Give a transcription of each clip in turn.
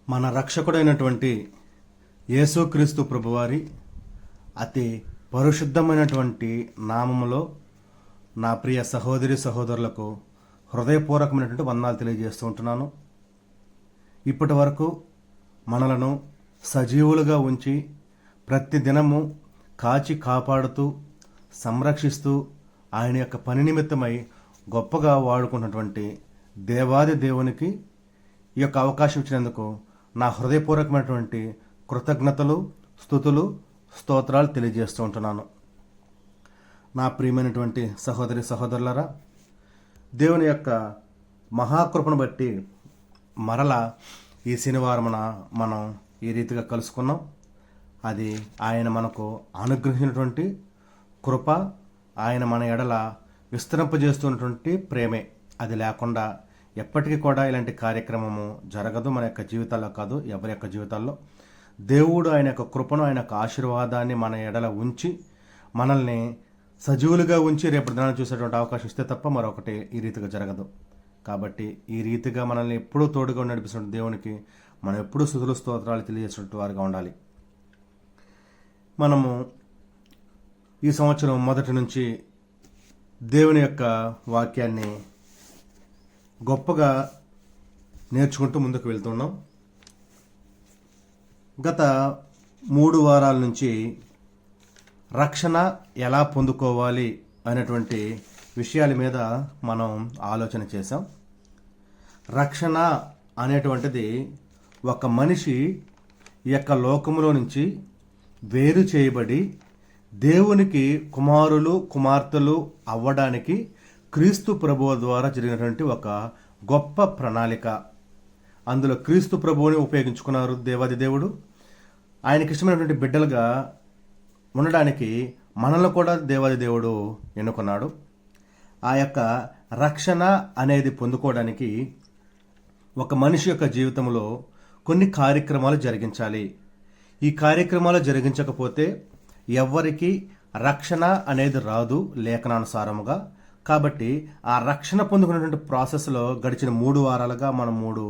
మన రక్షకుడైనటువంటి యేసుక్రీస్తు ప్రభువారి అతి పరిశుద్ధమైనటువంటి నామములో నా ప్రియ సహోదరి సహోదరులకు హృదయపూర్వకమైనటువంటి వందనాలు తెలియజేస్తూ ఉంటున్నాను. ఇప్పటి వరకు మనలను సజీవులుగా ఉంచి ప్రతి దినము కాచి కాపాడుతూ సంరక్షిస్తూ ఆయన యొక్క పని నిమిత్తమై గొప్పగా వాడుకున్నటువంటి దేవాది దేవునికి ఈ యొక్క అవకాశం ఇచ్చినందుకు నా హృదయపూర్వకమైనటువంటి కృతజ్ఞతలు, స్తుతులు, స్తోత్రాలు తెలియజేస్తూ ఉంటున్నాను. నా ప్రియమైనటువంటి సహోదరి సహోదరులరా, దేవుని యొక్క మహాకృపను బట్టి మరలా ఈ శనివారమున మనం ఈ రీతిగా కలుసుకున్నాం. అది ఆయన మనకు అనుగ్రహించినటువంటి కృప, ఆయన మన ఎడల విస్తరింపజేస్తున్నటువంటి ప్రేమే. అది లేకుండా ఎప్పటికీ కూడా ఇలాంటి కార్యక్రమము జరగదు. మన యొక్క జీవితాల్లో కాదు, ఎవరి యొక్క జీవితాల్లో దేవుడు ఆయన యొక్క కృపను, ఆయన యొక్క ఆశీర్వాదాన్ని మన ఎడల ఉంచి మనల్ని సజీవులుగా ఉంచి రేపటి దినాన్ని చూసేటువంటి అవకాశం ఇస్తే తప్ప మరొకటి ఈ రీతిగా జరగదు. కాబట్టి ఈ రీతిగా మనల్ని ఎప్పుడూ తోడుగా నడిపిస్తున్న దేవునికి మనం ఎప్పుడూ స్తుతులు స్తోత్రాలు తెలియజేసినట్టు వారుగా ఉండాలి. మనము ఈ సంవత్సరం మొదటి నుంచి దేవుని యొక్క వాక్యాన్ని గొప్పగా నేర్చుకుంటూ ముందుకు వెళ్తున్నాం. గత 3 వారాల నుంచి రక్షణ ఎలా పొందుకోవాలి అనేటువంటి విషయాల మీద మనం ఆలోచన చేసాం. రక్షణ అనేటువంటిది ఒక మనిషి ఈ యొక్క లోకములో నుంచి వేరు చేయబడి దేవునికి కుమారులు కుమార్తెలు అవ్వడానికి క్రీస్తు ప్రభువు ద్వారా జరిగినటువంటి ఒక గొప్ప ప్రణాళిక. అందులో క్రీస్తు ప్రభువుని ఉపయోగించుకున్నారు దేవాది దేవుడు. ఆయనకి ఇష్టమైనటువంటి బిడ్డలుగా ఉండడానికి మనల్ని కూడా దేవాది దేవుడు ఎన్నుకున్నాడు. ఆ యొక్క రక్షణ అనేది పొందుకోవడానికి ఒక మనిషి యొక్క జీవితంలో కొన్ని కార్యక్రమాలు జరిగించాలి. ఈ కార్యక్రమాలు జరిగించకపోతే ఎవ్వరికి రక్షణ అనేది రాదు లేఖనానుసారముగా. కాబట్టి ఆ రక్షణ పొందుకున్నటువంటి ప్రాసెస్లో గడిచిన 3 వారాలుగా మనం 3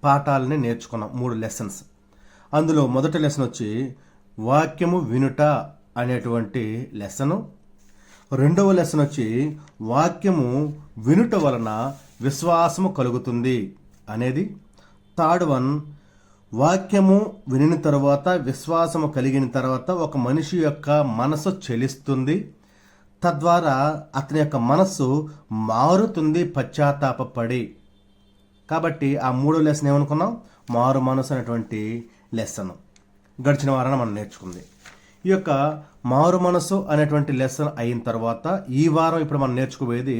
పాఠాలని నేర్చుకున్నాం, 3 లెసన్స్. అందులో మొదటి లెసన్ వచ్చి వాక్యము వినుట అనేటువంటి లెసను. రెండవ లెసన్ వచ్చి వాక్యము వినుట వలన విశ్వాసము కలుగుతుంది అనేది. థర్డ్ వన్, వాక్యము వినిన తర్వాత విశ్వాసము కలిగిన తర్వాత ఒక మనిషి యొక్క మనసు చెలిస్తుంది, తద్వారా అతని యొక్క మనస్సు మారుతుంది పశ్చాత్తాపపడి. కాబట్టి ఆ 3వ లెసన్ ఏమనుకున్నాం? మారు మనసు అనేటువంటి లెసన్ గడిచిన వారాన మనం నేర్చుకుంది. ఈ యొక్క మారు మనసు అనేటువంటి లెసన్ అయిన తర్వాత ఈ వారం ఇప్పుడు మనం నేర్చుకోబోయేది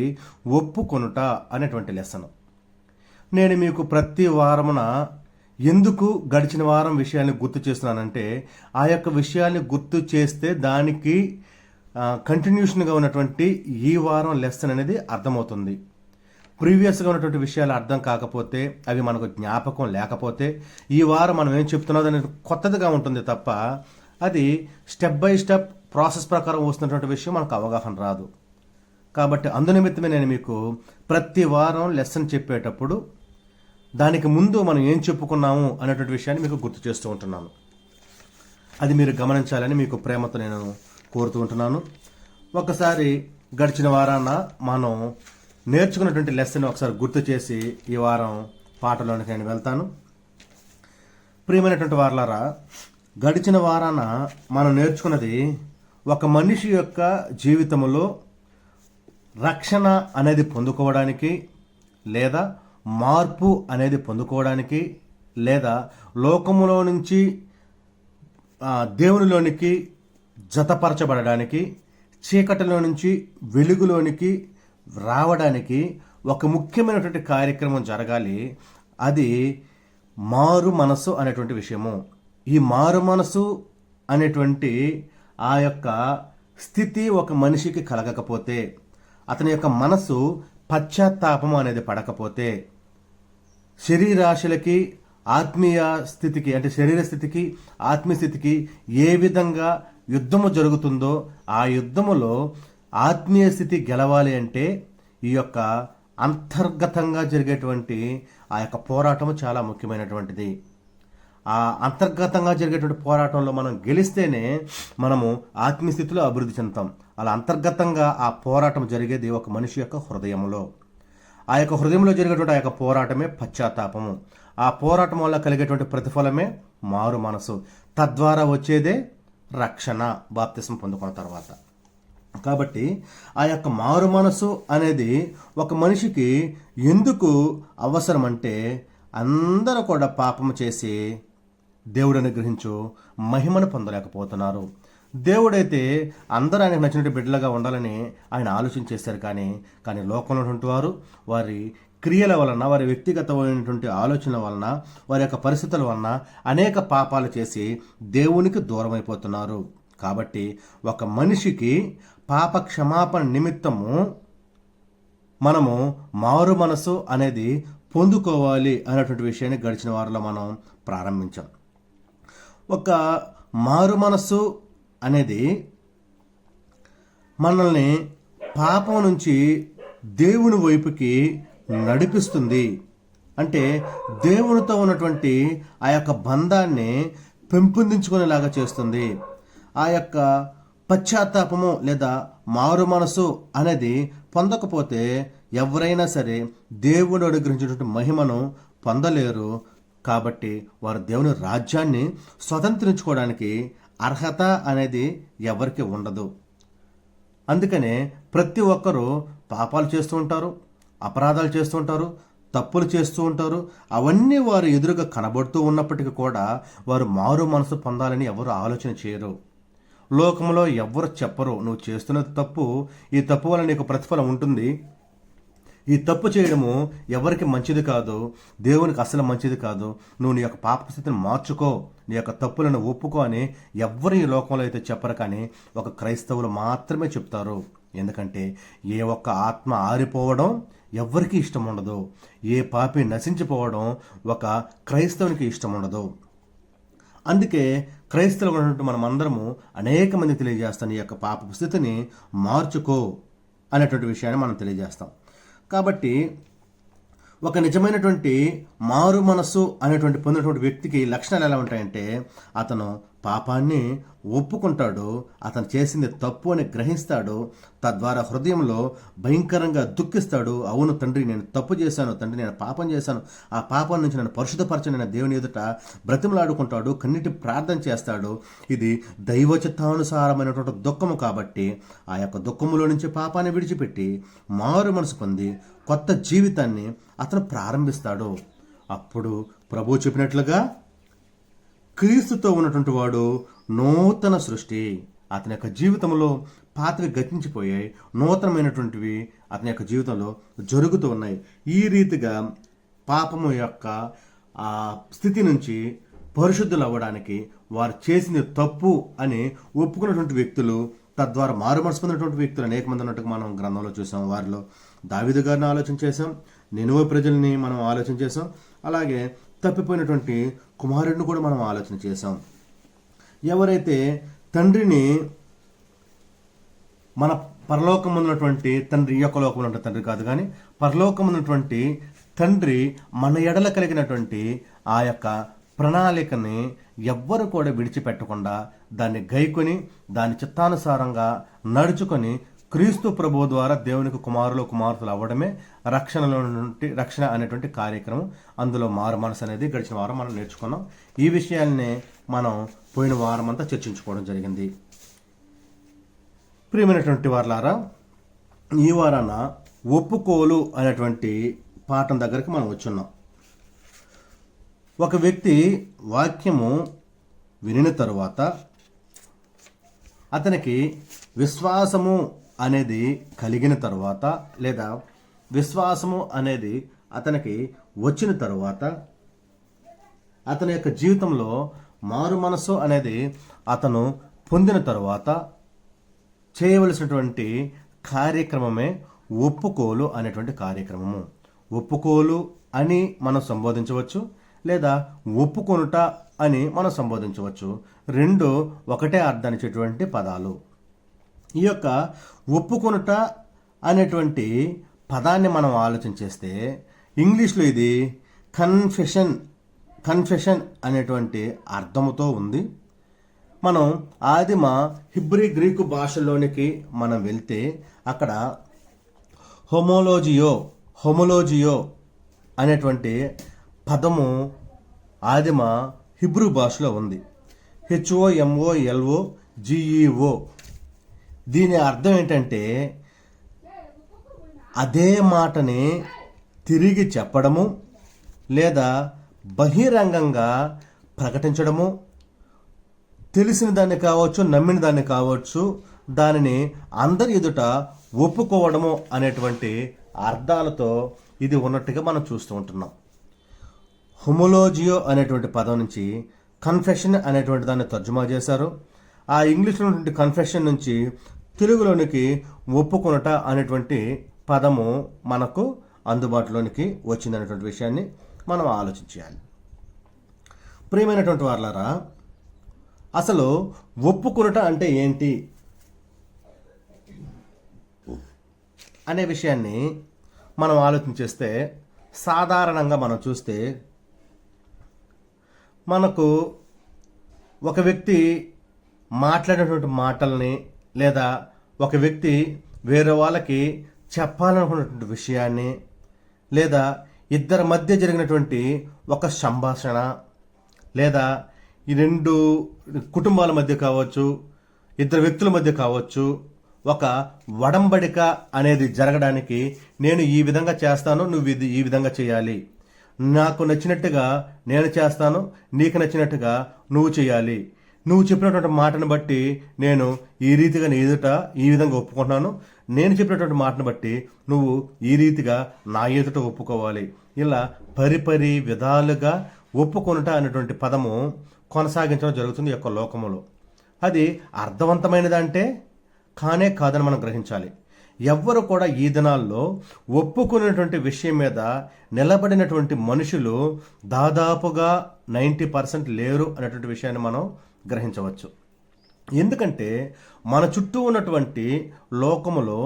ఒప్పుకొనుట అనేటువంటి లెసన్. నేను మీకు ప్రతి వారమున ఎందుకు గడిచిన వారం విషయాన్ని గుర్తు చేస్తున్నానంటే, ఆ యొక్క విషయాన్ని గుర్తు చేస్తే దానికి కంటిన్యూషన్గా ఉన్నటువంటి ఈ వారం లెసన్ అనేది అర్థమవుతుంది. ప్రీవియస్గా ఉన్నటువంటి విషయాలు అర్థం కాకపోతే, అవి మనకు జ్ఞాపకం లేకపోతే ఈ వారం మనం ఏం చెప్తున్నది అనేది కొత్తదిగా ఉంటుంది తప్ప అది స్టెప్ బై స్టెప్ ప్రాసెస్ ప్రకారం వస్తున్నటువంటి విషయం మనకు అవగాహన రాదు. కాబట్టి అందునిమిత్తమే నేను మీకు ప్రతి వారం లెసన్ చెప్పేటప్పుడు దానికి ముందు మనం ఏం చెప్పుకున్నాము అనేటువంటి విషయాన్ని మీకు గుర్తు చేస్తూ ఉంటున్నాను. అది మీరు గమనించాలని మీకు ప్రేమతో నేను కోరుతూ ఉంటున్నాను. ఒకసారి గడిచిన వారాన మనం నేర్చుకున్నటువంటి లెసన్ ఒకసారి గుర్తు చేసి ఈ వారం పాటలోనికి నేను వెళ్తాను. ప్రియమైనటువంటి వారలారా, గడిచిన వారాన మనం నేర్చుకున్నది ఒక మనిషి యొక్క జీవితంలో రక్షణ అనేది పొందుకోవడానికి, లేదా మార్పు అనేది పొందుకోవడానికి, లేదా లోకములో నుంచి దేవునిలోనికి జతపరచబడడానికి, చీకటిలో నుంచి వెలుగులోనికి రావడానికి ఒక ముఖ్యమైనటువంటి కార్యక్రమం జరగాలి. అది మారు మనసు అనేటువంటి విషయము. ఈ మారు మనసు అనేటువంటి ఆ యొక్క స్థితి ఒక మనిషికి కలగకపోతే, అతని యొక్క మనసు పశ్చాత్తాపం అనేది పడకపోతే, శరీరాశలకి ఆత్మీయ స్థితికి, అంటే శరీర స్థితికి ఆత్మీయ స్థితికి ఏ విధంగా యుద్ధము జరుగుతుందో ఆ యుద్ధములో ఆత్మీయ స్థితి గెలవాలి అంటే ఈ యొక్క అంతర్గతంగా జరిగేటువంటి ఆ యొక్క పోరాటము చాలా ముఖ్యమైనటువంటిది. ఆ అంతర్గతంగా జరిగేటువంటి పోరాటంలో మనం గెలిస్తేనే మనము ఆత్మీయ స్థితిలో అభివృద్ధి చెందుతాం. అలా అంతర్గతంగా ఆ పోరాటం జరిగేది ఒక మనిషి యొక్క హృదయంలో. ఆ యొక్క హృదయంలో జరిగేటువంటి ఆ యొక్క పోరాటమే పశ్చాత్తాపము. ఆ పోరాటం వల్ల కలిగేటువంటి ప్రతిఫలమే మారు మనసు. తద్వారా వచ్చేదే రక్షణ, బాప్తిసం పొందుకున్న తర్వాత. కాబట్టి ఆ యొక్క మారు మనసు అనేది ఒక మనిషికి ఎందుకు అవసరం అంటే, అందరూ కూడా పాపము చేసి దేవుడు అనుగ్రహించు మహిమను పొందలేకపోతున్నారు. దేవుడైతే అందరూ ఆయనకు నచ్చినట్టు బిడ్డలుగా ఉండాలని ఆయన ఆలోచన చేశారు. కానీ లోకంలో ఉన్నటువంటి వారు వారి క్రియల వలన, వారి వ్యక్తిగతమైనటువంటి ఆలోచనల వలన, వారి యొక్క పరిస్థితుల వలన అనేక పాపాలు చేసి దేవునికి దూరం అయిపోతున్నారు. కాబట్టి ఒక మనిషికి పాప క్షమాపణ నిమిత్తము మనము మారు మనసు అనేది పొందుకోవాలి అనేటువంటి విషయాన్ని గడిచిన వారిలో మనం ప్రారంభించాం. ఒక మారు మనసు అనేది మనల్ని పాపం నుంచి దేవుని వైపుకి నడిపిస్తుంది. అంటే దేవునితో ఉన్నటువంటి ఆ యొక్క బంధాన్ని పెంపొందించుకునేలాగా చేస్తుంది. ఆ యొక్క పశ్చాత్తాపము లేదా మారు మనసు అనేది పొందకపోతే ఎవరైనా సరే దేవుడు అనుగ్రహించినటువంటి మహిమను పొందలేరు. కాబట్టి వారు దేవుని రాజ్యాన్ని స్వతంత్రించుకోవడానికి అర్హత అనేది ఎవరికి ఉండదు. అందుకనే ప్రతి ఒక్కరూ పాపాలు చేస్తూ ఉంటారు, అపరాధాలు చేస్తూ ఉంటారు, తప్పులు చేస్తూ ఉంటారు. అవన్నీ వారు ఎదురుగా కనబడుతూ ఉన్నప్పటికీ కూడా వారు మారు మనసు పొందాలని ఎవరు ఆలోచన చేయరు. లోకంలో ఎవ్వరు చెప్పరు, నువ్వు చేస్తున్నది తప్పు, ఈ తప్పు వల్ల నీకు ప్రతిఫలం ఉంటుంది, ఈ తప్పు చేయడము ఎవరికి మంచిది కాదు, దేవునికి అసలు మంచిది కాదు, నువ్వు నీ యొక్క పాప స్థితిని మార్చుకో, నీ యొక్క తప్పులను ఒప్పుకో అని ఎవ్వరు ఈ లోకంలో అయితే చెప్పరు. కానీ ఒక క్రైస్తవులు మాత్రమే చెప్తారు. ఎందుకంటే ఏ ఒక్క ఆత్మ ఆరిపోవడం ఎవ్వరికీ ఇష్టం ఉండదు, ఏ పాపి నశించిపోవడం ఒక క్రైస్తవునికి ఇష్టం ఉండదు. అందుకే క్రైస్తవులు ఉన్నట్టు మనమందరము అనేక మంది తెలియజేస్తాం, ఈ యొక్క పాప స్థితిని మార్చుకో అనేటువంటి విషయాన్ని మనం తెలియజేస్తాం. కాబట్టి ఒక నిజమైనటువంటి మారు మనస్సు అనేటువంటి పొందినటువంటి వ్యక్తికి లక్షణాలు ఎలా ఉంటాయంటే, అతను పాపాన్ని ఒప్పుకుంటాడు, అతను చేసింది తప్పు అని గ్రహిస్తాడు, తద్వారా హృదయంలో భయంకరంగా దుఃఖిస్తాడు. అవును తండ్రి, నేను తప్పు చేశాను, తండ్రి నేను పాపం చేశాను, ఆ పాపం నుంచి నన్ను పరిశుద్ధపరచని నేను దేవుని ఎదుట బ్రతిమలాడుకుంటాడు, కన్నీటి ప్రార్థన చేస్తాడు. ఇది దైవచిత్తానుసారమైనటువంటి దుఃఖము. కాబట్టి ఆ యొక్క దుఃఖములో నుంచి పాపాన్ని విడిచిపెట్టి మారు మనసు పొంది కొత్త జీవితాన్ని అతను ప్రారంభిస్తాడు. అప్పుడు ప్రభువు చెప్పినట్లుగా క్రీస్తుతో ఉన్నటువంటి వాడు నూతన సృష్టి. అతని యొక్క జీవితంలో పాతవి గతించిపోయాయి, నూతనమైనటువంటివి అతని యొక్క జీవితంలో జరుగుతూ ఉన్నాయి. ఈ రీతిగా పాపము యొక్క ఆ స్థితి నుంచి పరిశుద్ధులు అవ్వడానికి వారు చేసింది తప్పు అని ఒప్పుకున్నటువంటి వ్యక్తులు, తద్వారా మారు మనసు పొందినటువంటి వ్యక్తులు అనేక మంది ఉన్నట్టుగా మనం గ్రంథంలో చూసాం. వారిలో దావీదు గారిని ఆలోచన చేసాం, నినువే ప్రజల్ని మనం ఆలోచన చేసాం, అలాగే తప్పిపోయినటువంటి కుమారుడిని కూడా మనం ఆలోచన చేసాం. ఎవరైతే తండ్రిని, మన పరలోకం ఉన్నటువంటి తండ్రి, ఈ యొక్క లోకంలో ఉన్న తండ్రి కాదు కానీ పరలోకం ఉన్నటువంటి తండ్రి మన ఎడల కలిగినటువంటి ఆ యొక్క ప్రణాళికని ఎవ్వరు కూడా విడిచిపెట్టకుండా దాన్ని గైకొని దాని చిత్తానుసారంగా నడుచుకొని క్రీస్తు ప్రభువు ద్వారా దేవునికి కుమారులు కుమార్తెలు అవ్వడమే రక్షణ అనేటువంటి కార్యక్రమం. అందులో మారు మనసు అనేది గడిచిన వారం మనం నేర్చుకున్నాం. ఈ విషయాల్ని మనం పోయిన వారం అంతా చర్చించుకోవడం జరిగింది. ప్రియమైనటువంటి వారలారా, ఈ వారాన ఒప్పుకోలు అనేటువంటి పాఠం దగ్గరికి మనం వచ్చున్నాం. ఒక వ్యక్తి వాక్యము వినిన తరువాత అతనికి విశ్వాసము అనేది కలిగిన తరువాత, లేదా విశ్వాసము అనేది అతనికి వచ్చిన తరువాత, అతని యొక్క జీవితంలో మారు మనసు అనేది అతను పొందిన తరువాత చేయవలసినటువంటి కార్యక్రమమే ఒప్పుకోలు అనేటువంటి కార్యక్రమము. ఒప్పుకోలు అని మనం సంబోధించవచ్చు, లేదా ఒప్పుకొనుట అని మనం సంబోధించవచ్చు. రెండు ఒకటే అర్థాన్నిచ్చేటువంటి పదాలు. ఈ యొక్క ఒప్పుకొనుట అనేటువంటి పదాన్ని మనం ఆలోచన చేస్తే ఇంగ్లీష్లో ఇది కన్ఫెషన్ కన్ఫెషన్ అనేటువంటి అర్థముతో ఉంది. మనం ఆదిమ హిబ్రీ గ్రీకు భాషలోనికి మనం వెళ్తే అక్కడ హోమోలోజియో అనేటువంటి పదము ఆదిమ హిబ్రూ భాషలో ఉంది. HOMOLOGEO. దీని అర్థం ఏంటంటే అదే మాటని తిరిగి చెప్పడము లేదా బహిరంగంగా ప్రకటించడము, తెలిసిన దాన్ని కావచ్చు, నమ్మిన దాన్ని కావచ్చు, దానిని అందరి ఎదుట ఒప్పుకోవడము అనేటువంటి అర్థాలతో ఇది ఉన్నట్టుగా మనం చూస్తూ ఉంటున్నాం. హోమోలోజియో అనేటువంటి పదం నుంచి కన్ఫెషన్ అనేటువంటి దాన్ని తర్జుమా చేశారు. ఆ ఇంగ్లీష్లో ఉన్నటువంటి కన్ఫెషన్ నుంచి తెలుగులోనికి ఒప్పుకొనుట అనేటువంటి పదము మనకు అందుబాటులోనికి వచ్చిందనేటువంటి విషయాన్ని మనం ఆలోచించాలి. ప్రియమైనటువంటి వారలారా, అసలు ఒప్పుకొనుట అంటే ఏంటి అనే విషయాన్ని మనం ఆలోచించేస్తే, సాధారణంగా మనం చూస్తే మనకు ఒక వ్యక్తి మాట్లాడేటువంటి మాటల్ని లేదా ఒక వ్యక్తి వేరే వాళ్ళకి చెప్పాలనుకున్నటువంటి విషయాన్ని లేదా ఇద్దరి మధ్య జరిగినటువంటి ఒక సంభాషణ లేదా ఈ రెండు కుటుంబాల మధ్య కావచ్చు, ఇద్దరు వ్యక్తుల మధ్య కావచ్చు, ఒక వడంబడిక అనేది జరగడానికి నేను ఈ విధంగా చేస్తాను, నువ్వు ఈ విధంగా చేయాలి, నాకు నచ్చినట్టుగా నేను చేస్తాను, నీకు నచ్చినట్టుగా నువ్వు చేయాలి, నువ్వు చెప్పినటువంటి మాటను బట్టి నేను ఈ రీతిగా నీ ఎదుట ఈ విధంగా ఒప్పుకుంటున్నాను, నేను చెప్పినటువంటి మాటను బట్టి నువ్వు ఈ రీతిగా నా ఎదుట ఒప్పుకోవాలి. ఇలా పరిపరి విధాలుగా ఒప్పుకొనుట అనేటువంటి పదము కొనసాగించడం జరుగుతుంది ఈ యొక్క లోకములో. అది అర్థవంతమైనదంటే కానే కాదని మనం గ్రహించాలి. ఎవ్వరు కూడా ఈ దినాల్లో ఒప్పుకునేటువంటి విషయం మీద నిలబడినటువంటి మనుషులు దాదాపుగా 90% లేరు అనేటువంటి విషయాన్ని మనం గ్రహించవచ్చు. ఎందుకంటే మన చుట్టూ ఉన్నటువంటి లోకములో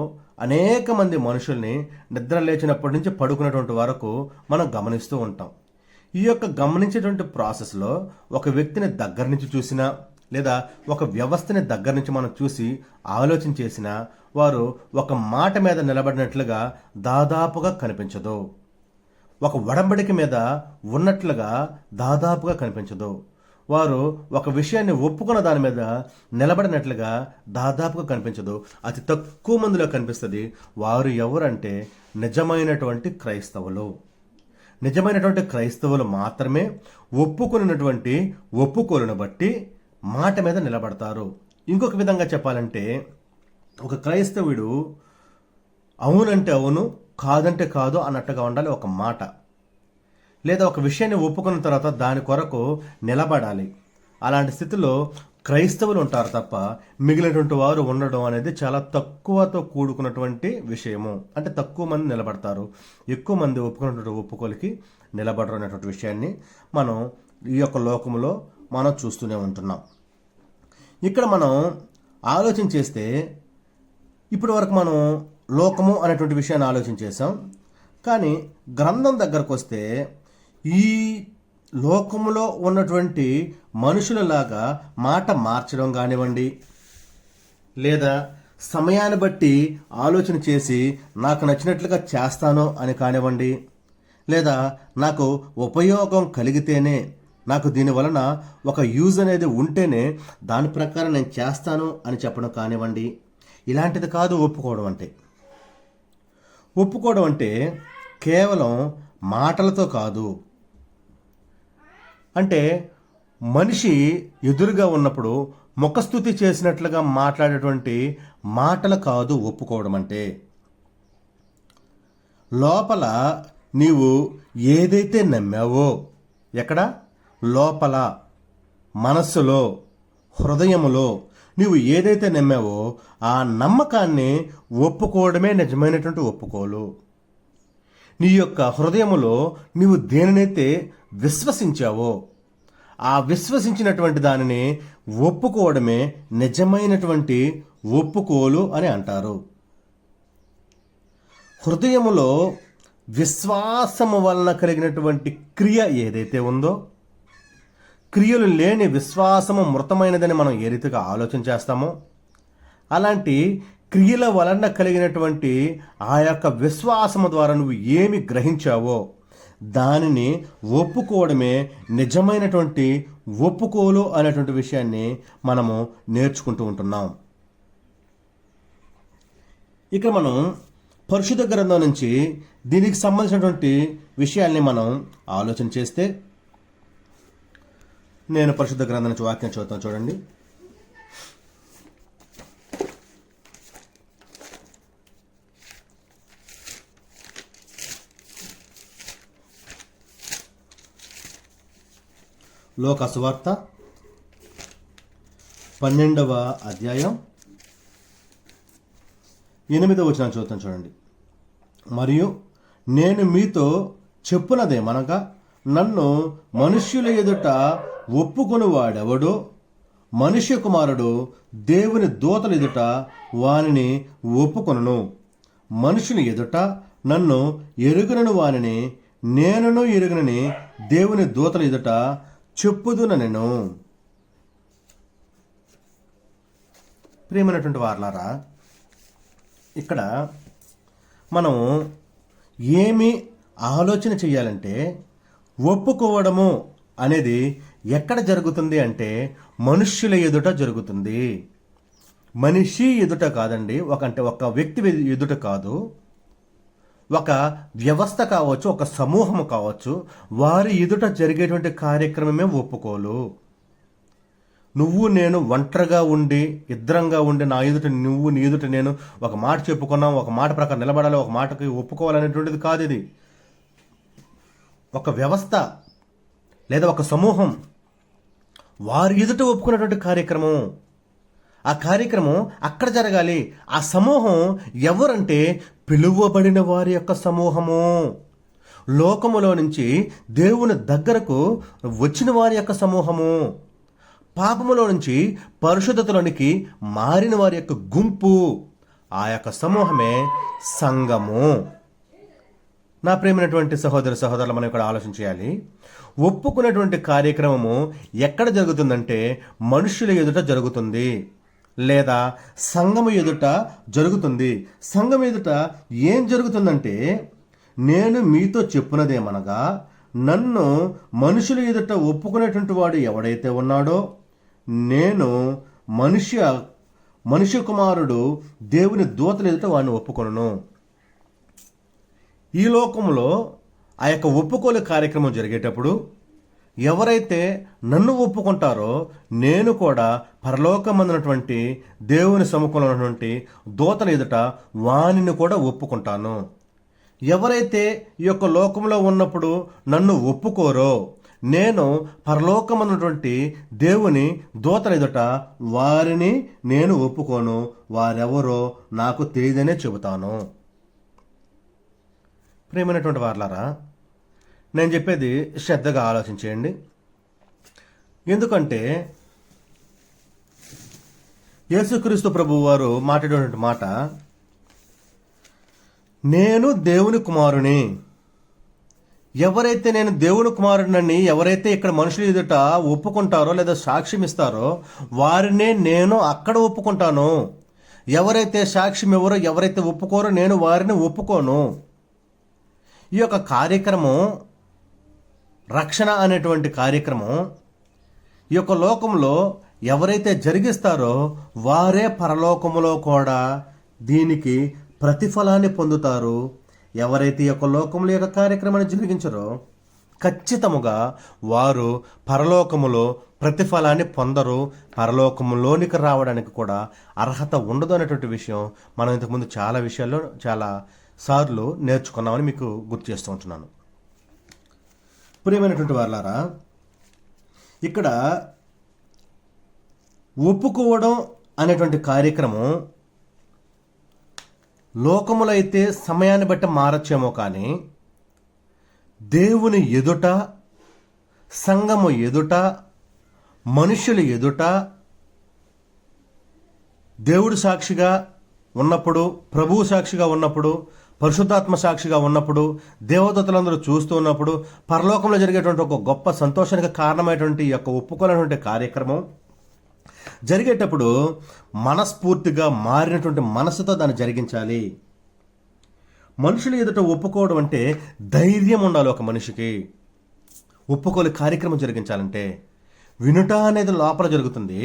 అనేక మంది మనుషుల్ని నిద్ర లేచినప్పటి నుంచి పడుకునేటువంటి వరకు మనం గమనిస్తూ ఉంటాం. ఈ యొక్క గమనించేటువంటి ప్రాసెస్లో ఒక వ్యక్తిని దగ్గర నుంచి చూసినా లేదా ఒక వ్యవస్థని దగ్గర నుంచి మనం చూసి ఆలోచన చేసినా వారు ఒక మాట మీద నిలబడినట్లుగా దాదాపుగా కనిపించదు. ఒక వడంబడిక మీద ఉన్నట్లుగా దాదాపుగా కనిపించదు. వారు ఒక విషయాన్ని ఒప్పుకున్న దాని మీద నిలబడినట్లుగా దాదాపుగా కనిపించదు. అతి తక్కువ మందిలో కనిపిస్తుంది. వారు ఎవరంటే నిజమైనటువంటి క్రైస్తవులు. నిజమైనటువంటి క్రైస్తవులు మాత్రమే ఒప్పుకున్నటువంటి ఒప్పుకోలును బట్టి మాట మీద నిలబడతారు. ఇంకొక విధంగా చెప్పాలంటే ఒక క్రైస్తవుడు అవునంటే అవును, కాదంటే కాదు అన్నట్టుగా ఉండాలి ఒక మాట. లేదా ఒక విషయాన్ని ఒప్పుకున్న తర్వాత దాని కొరకు నిలబడాలి. అలాంటి స్థితిలో క్రైస్తవులు ఉంటారు తప్ప మిగిలినటువంటి వారు ఉండడం అనేది చాలా తక్కువతో కూడుకున్నటువంటి విషయము. అంటే తక్కువ మంది నిలబడతారు, ఎక్కువ మంది ఒప్పుకున్నటువంటి ఒప్పుకోలికి నిలబడరు అనేటువంటి విషయాన్ని మనం ఈ యొక్క లోకములో మనం చూస్తూనే ఉంటున్నాం. ఇక్కడ మనం ఆలోచన చేస్తే ఇప్పటి వరకు మనం లోకము అనేటువంటి విషయాన్ని ఆలోచన చేసాం. కానీ గ్రంథం దగ్గరకు వస్తే ఈ లోకములో ఉన్నటువంటి మనుషులలాగా మాట మార్చడం కానివ్వండి, లేదా సమయాన్ని బట్టి ఆలోచన చేసి నాకు నచ్చినట్లుగా చేస్తాను అని కానివ్వండి, లేదా నాకు ఉపయోగం కలిగితేనే, నాకు దీని వలన ఒక యూజ్ అనేది ఉంటేనే దాని ప్రకారం నేను చేస్తాను అని చెప్పడం కానివ్వండి, ఇలాంటిది కాదు ఒప్పుకోవడం అంటే. ఒప్పుకోవడం అంటే కేవలం మాటలతో కాదు. అంటే మనిషి ఎదురుగా ఉన్నప్పుడు ముఖస్తుతి చేసినట్లుగా మాట్లాడేటువంటి మాటలు కాదు ఒప్పుకోవడం అంటే. లోపల నీవు ఏదైతే నమ్మావో, ఎక్కడ లోపల మనస్సులో హృదయములో నీవు ఏదైతే నమ్మావో ఆ నమ్మకాన్ని ఒప్పుకోవడమే నిజమైనటువంటి ఒప్పుకోలు. నీ యొక్క హృదయములో నీవు దేనినైతే విశ్వసించావో ఆ విశ్వసించినటువంటి దానిని ఒప్పుకోవడమే నిజమైనటువంటి ఒప్పుకోలు అని అంటారు. హృదయములో విశ్వాసము వలన కలిగినటువంటి క్రియ ఏదైతే ఉందో క్రియలు లేని విశ్వాసము మృతమైనదని మనం ఏ రీతిగా ఆలోచన చేస్తామో, అలాంటి క్రియల వలన కలిగినటువంటి ఆ యొక్క విశ్వాసము ద్వారా నువ్వు ఏమి గ్రహించావో దానిని ఒప్పుకోవడమే నిజమైనటువంటి ఒప్పుకోలు అనేటువంటి విషయాన్ని మనము నేర్చుకుంటూ ఉంటున్నాం. ఇక మనం పరిశుద్ధ గ్రంథం నుంచి దీనికి సంబంధించినటువంటి విషయాల్ని మనం ఆలోచన చేస్తే, నేను పరిశుద్ధ గ్రంథం నుంచి వాక్యం చదువుతాను చూడండి. లోక సువార్త 12వ అధ్యాయం 8వ వచనం చదువుతాను చూడండి. మరియు నేను మీతో చెప్పునదేమనగా, నన్ను మనుష్యుల ఎదుట ఒప్పుకొనువాడెవడో మనుష్య కుమారుడు దేవుని దూతల ఎదుట వానిని ఒప్పుకొనును. మనుషుని ఎదుట నన్ను ఎరుగనను వానిని నేనును ఎరుగనని దేవుని దూతల ఎదుట చెప్పుదున నేను. ప్రియమైనటువంటి వారలారా, ఇక్కడ మనం ఏమి ఆలోచన చేయాలంటే, ఒప్పుకోవడము అనేది ఎక్కడ జరుగుతుంది అంటే మనుష్యుల ఎదుట జరుగుతుంది. మనిషి ఎదుట కాదండి, ఒక వ్యక్తి ఎదుట కాదు, ఒక వ్యవస్థ కావచ్చు, ఒక సమూహం కావచ్చు, వారి ఎదుట జరిగేటువంటి కార్యక్రమమే ఒప్పుకోలు. నువ్వు నేను ఒంటరిగా ఉండి, ఇద్దరంగా ఉండి, నా ఎదుట నువ్వు, నీ ఎదుట నేను ఒక మాట చెప్పుకున్నాం, ఒక మాట ప్రకారం నిలబడాలి, ఒక మాటకి ఒప్పుకోవాలనేటువంటిది కాదు. ఇది ఒక వ్యవస్థ లేదా ఒక సమూహం వారి ఎదుట ఒప్పుకున్నటువంటి కార్యక్రమం. ఆ కార్యక్రమం అక్కడ జరగాలి. ఆ సమూహం ఎవరంటే పిలువబడిన వారి యొక్క సమూహము, లోకములో నుంచి దేవుని దగ్గరకు వచ్చిన వారి యొక్క సమూహము, పాపములో నుంచి పరిశుద్ధతలోనికి మారిన వారి యొక్క గుంపు, ఆ యొక్క సమూహమే సంఘము. నా ప్రియమైనటువంటి సహోదర సహోదరులు, మనం ఇక్కడ ఆలోచన చేయాలి. ఒప్పుకునేటువంటి కార్యక్రమము ఎక్కడ జరుగుతుందంటే మనుషుల ఎదుట జరుగుతుంది, లేదా సంఘము ఎదుట జరుగుతుంది. సంఘం ఎదుట ఏం జరుగుతుందంటే, నేను మీతో చెప్పునదేమనగా, నన్ను మనుషుల ఎదుట ఒప్పుకునేటువంటి వాడు ఎవడైతే ఉన్నాడో నేను మనుష్య కుమారుడు దేవుని దూతల ఎదుట వాడిని ఒప్పుకొనును. ఈ లోకంలో ఆ యొక్క ఒప్పుకోలు కార్యక్రమం జరిగేటప్పుడు ఎవరైతే నన్ను ఒప్పుకుంటారో నేను కూడా పరలోకమందునటువంటి దేవుని సముఖంలో ఉన్నటువంటి దూతల ఎదుట వానిని కూడా ఒప్పుకుంటాను. ఎవరైతే ఈ యొక్క లోకంలో ఉన్నప్పుడు నన్ను ఒప్పుకోరో నేను పరలోకమందునటువంటి దేవుని దూతల ఎదుట వారిని నేను ఒప్పుకోను. వారెవరో నాకు తెలియదనే చెబుతాను. ప్రియమైనటువంటి వారలారా, నేను చెప్పేది శ్రద్ధగా ఆలోచించేయండి. ఎందుకంటే యేసుక్రీస్తు ప్రభువు వారు మాట్లాడేటువంటి మాట, నేను దేవుని కుమారుని. ఎవరైతే నేను దేవుని కుమారుడినని ఎవరైతే ఇక్కడ మనుషుల ఎదుట ఒప్పుకుంటారో లేదా సాక్ష్యం ఇస్తారో వారినే నేను అక్కడ ఒప్పుకుంటాను. ఎవరైతే సాక్ష్యం ఎవరో ఎవరైతే ఒప్పుకోరో నేను వారిని ఒప్పుకోను. ఈ యొక్క కార్యక్రమం, రక్షణ అనేటువంటి కార్యక్రమం ఈ యొక్క లోకంలో ఎవరైతే జరిగిస్తారో వారే పరలోకములో కూడా దీనికి ప్రతిఫలాన్ని పొందుతారు. ఎవరైతే ఈ యొక్క లోకంలో యొక్క కార్యక్రమాన్ని జరిగించారో ఖచ్చితముగా వారు పరలోకములో ప్రతిఫలాన్ని పొందరు. పరలోకములోనికి రావడానికి కూడా అర్హత ఉండదు అనేటువంటి విషయం మనం ఇంతకుముందు చాలా విషయాల్లో చాలా సార్లు నేర్చుకున్నామని మీకు గుర్తు చేస్తూ ఉంటున్నాను. ప్రియమైనటువంటి వారలారా, ఇక్కడ ఒప్పుకోవడం అనేటువంటి కార్యక్రమం లోకములో అయితే సమయాన్ని బట్టి మారచ్చేమో, కానీ దేవుని ఎదుట, సంఘము ఎదుట, మనుషుల ఎదుట దేవుడు సాక్షిగా ఉన్నప్పుడు, ప్రభువు సాక్షిగా ఉన్నప్పుడు, పరిశుద్ధాత్మ సాక్షిగా ఉన్నప్పుడు, దేవదూతలందరూ చూస్తూ ఉన్నప్పుడు, పరలోకంలో జరిగేటువంటి ఒక గొప్ప సంతోషానికి కారణమైనటువంటి ఈ యొక్క ఒప్పుకోలేనటువంటి కార్యక్రమం జరిగేటప్పుడు మనస్ఫూర్తిగా మారినటువంటి మనసుతో దాన్ని జరిగించాలి. మనుషులు ఎదుట ఒప్పుకోవడం అంటే ధైర్యం ఉండాలి. ఒక మనిషికి ఒప్పుకోలు కార్యక్రమం జరిగించాలంటే వినుట అనేది లోపల జరుగుతుంది,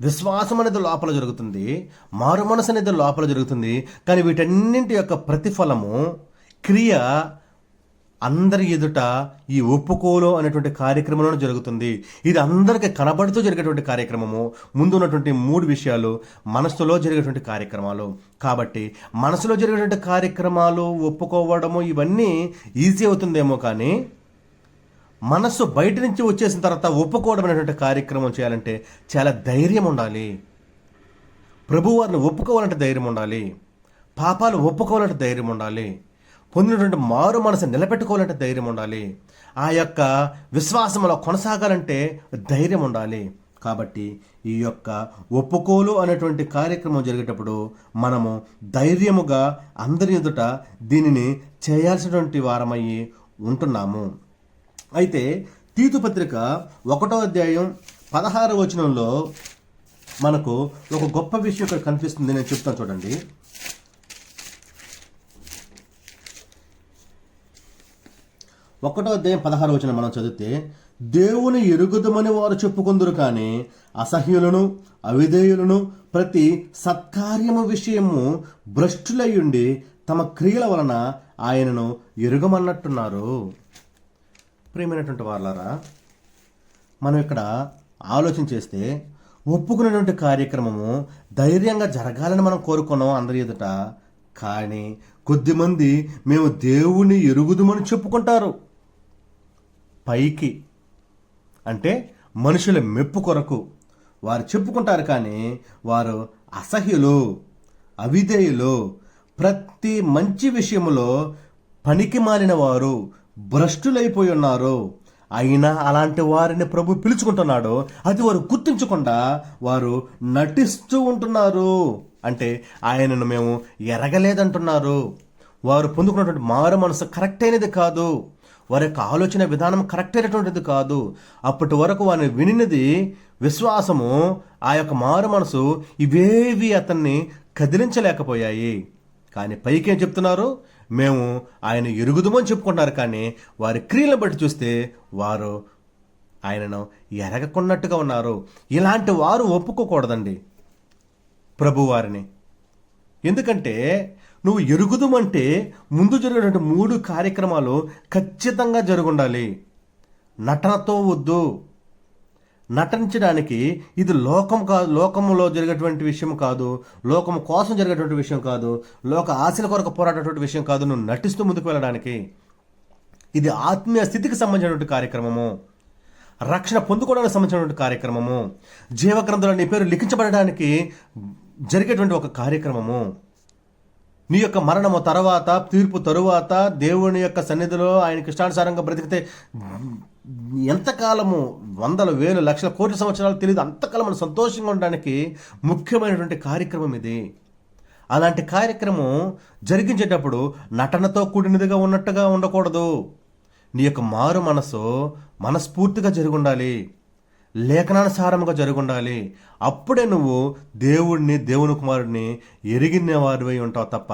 విశ్వాసం అనేది లోపల జరుగుతుంది, మారు మనసు అనేది లోపల జరుగుతుంది. కానీ వీటన్నింటి యొక్క ప్రతిఫలము, క్రియ అందరి ఎదుట ఈ ఒప్పుకోలు అనేటువంటి కార్యక్రమంలో జరుగుతుంది. ఇది అందరికీ కనబడుతూ జరిగేటువంటి కార్యక్రమము. ముందు ఉన్నటువంటి 3 విషయాలు మనసులో జరిగేటువంటి కార్యక్రమాలు. కాబట్టి మనసులో జరిగేటువంటి కార్యక్రమాలు ఒప్పుకోవడము ఇవన్నీ ఈజీ అవుతుందేమో, కానీ మనస్సు బయట నుంచి వచ్చేసిన తర్వాత ఒప్పుకోవడం అనేటువంటి కార్యక్రమం చేయాలంటే చాలా ధైర్యం ఉండాలి. ప్రభువారిని ఒప్పుకోవాలంటే ధైర్యం ఉండాలి. పాపాలు ఒప్పుకోవాలంటే ధైర్యం ఉండాలి. పొందినటువంటి మారు మనసు నిలబెట్టుకోవాలంటే ధైర్యం ఉండాలి. ఆ యొక్క విశ్వాసంలో కొనసాగాలంటే ధైర్యం ఉండాలి. కాబట్టి ఈ యొక్క ఒప్పుకోలు అనేటువంటి కార్యక్రమం జరిగేటప్పుడు మనము ధైర్యముగా అందరి ఎదుట దీనిని చేయాల్సినటువంటి వారమయ్యి ఉంటున్నాము. అయితే తీతు పత్రిక 1వ అధ్యాయం 16వ వచనంలో మనకు ఒక గొప్ప విషయం ఇక్కడ కనిపిస్తుంది. నేను చెప్తాను చూడండి. 1వ అధ్యాయం 16వ వచనం మనం చదివితే, దేవుని ఎరుగుదమని వారు చెప్పుకొందురు, కానీ అసహ్యులను అవిధేయులను ప్రతి సత్కార్యము విషయము భ్రష్టులయ్యుండి తమ క్రియల వలన ఆయనను ఎరుగమన్నట్టున్నారు. ప్రియమైనటువంటి వాళ్ళారా, మనం ఇక్కడ ఆలోచన చేస్తే ఒప్పుకునేటువంటి కార్యక్రమము ధైర్యంగా జరగాలని మనం కోరుకున్నాం అందరి ఎదుట. కానీ కొద్దిమంది మేము దేవుని ఎరుగుదుమని చెప్పుకుంటారు. పైకి అంటే మనుషుల మెప్పు కొరకు వారు చెప్పుకుంటారు, కానీ వారు అసహ్యులు, అవిధేయులు, ప్రతి మంచి విషయములో పనికి మాలిన వారు, భ్రష్టులైపోయి ఉన్నారు. అయినా అలాంటి వారిని ప్రభు పిలుచుకుంటున్నాడు. అది వారు గుర్తించకుండా వారు నటిస్తూ ఉంటున్నారు. అంటే ఆయనను మేము ఎరగలేదంటున్నారు. వారు పొందుకున్నటువంటి మారు మనసు కరెక్ట్ అయినది కాదు, వారి యొక్క ఆలోచన విధానం కరెక్ట్ అయినటువంటిది కాదు. అప్పటి వరకు వారిని వినినది విశ్వాసము, ఆ యొక్క మారు మనసు ఇవేవి అతన్ని కదిలించలేకపోయాయి. కానీ పైకేం చెప్తున్నారు? మేము ఆయన ఎరుగుదమని చెప్పుకుంటున్నారు, కానీ వారి క్రియలను బట్టి చూస్తే వారు ఆయనను ఎరగకున్నట్టుగా ఉన్నారు. ఇలాంటి వారు ఒప్పుకోకూడదండి ప్రభువారిని. ఎందుకంటే నువ్వు ఎరుగుదమంటే ముందు జరిగేటువంటి 3 కార్యక్రమాలు ఖచ్చితంగా జరుగుండాలి. నటనతో వద్దు. నటించడానికి ఇది లోకం కాదు, లోకంలో జరిగేటువంటి విషయం కాదు, లోకం కోసం జరిగేటువంటి విషయం కాదు, లోక ఆశల కొరకు పోరాడేటువంటి విషయం కాదు. నువ్వు నటిస్తూ ముందుకు వెళ్ళడానికి ఇది ఆత్మీయ స్థితికి సంబంధించినటువంటి కార్యక్రమము, రక్షణ పొందుకోవడానికి సంబంధించినటువంటి కార్యక్రమము, జీవగ్రంథంలో నీ పేరు లిఖించబడడానికి జరిగేటువంటి ఒక కార్యక్రమము. నీ యొక్క మరణము తర్వాత, తీర్పు తరువాత దేవుని యొక్క సన్నిధిలో ఆయనకి ఇష్టానుసారంగా బ్రతికితే ఎంతకాలము, వందల వేలు లక్షల కోట్ల సంవత్సరాలు తెలియదు, అంతకాలం మనం సంతోషంగా ఉండడానికి ముఖ్యమైనటువంటి కార్యక్రమం ఇది. అలాంటి కార్యక్రమం జరిగించేటప్పుడు నటనతో కూడినదిగా ఉన్నట్టుగా ఉండకూడదు. నీ యొక్క మారు మనసు మనస్ఫూర్తిగా జరుగుండాలి, లేఖనానుసారముగా జరుగుండాలి. అప్పుడే నువ్వు దేవుడిని, దేవుని కుమారుడిని ఎరిగిన వారివై ఉంటావు తప్ప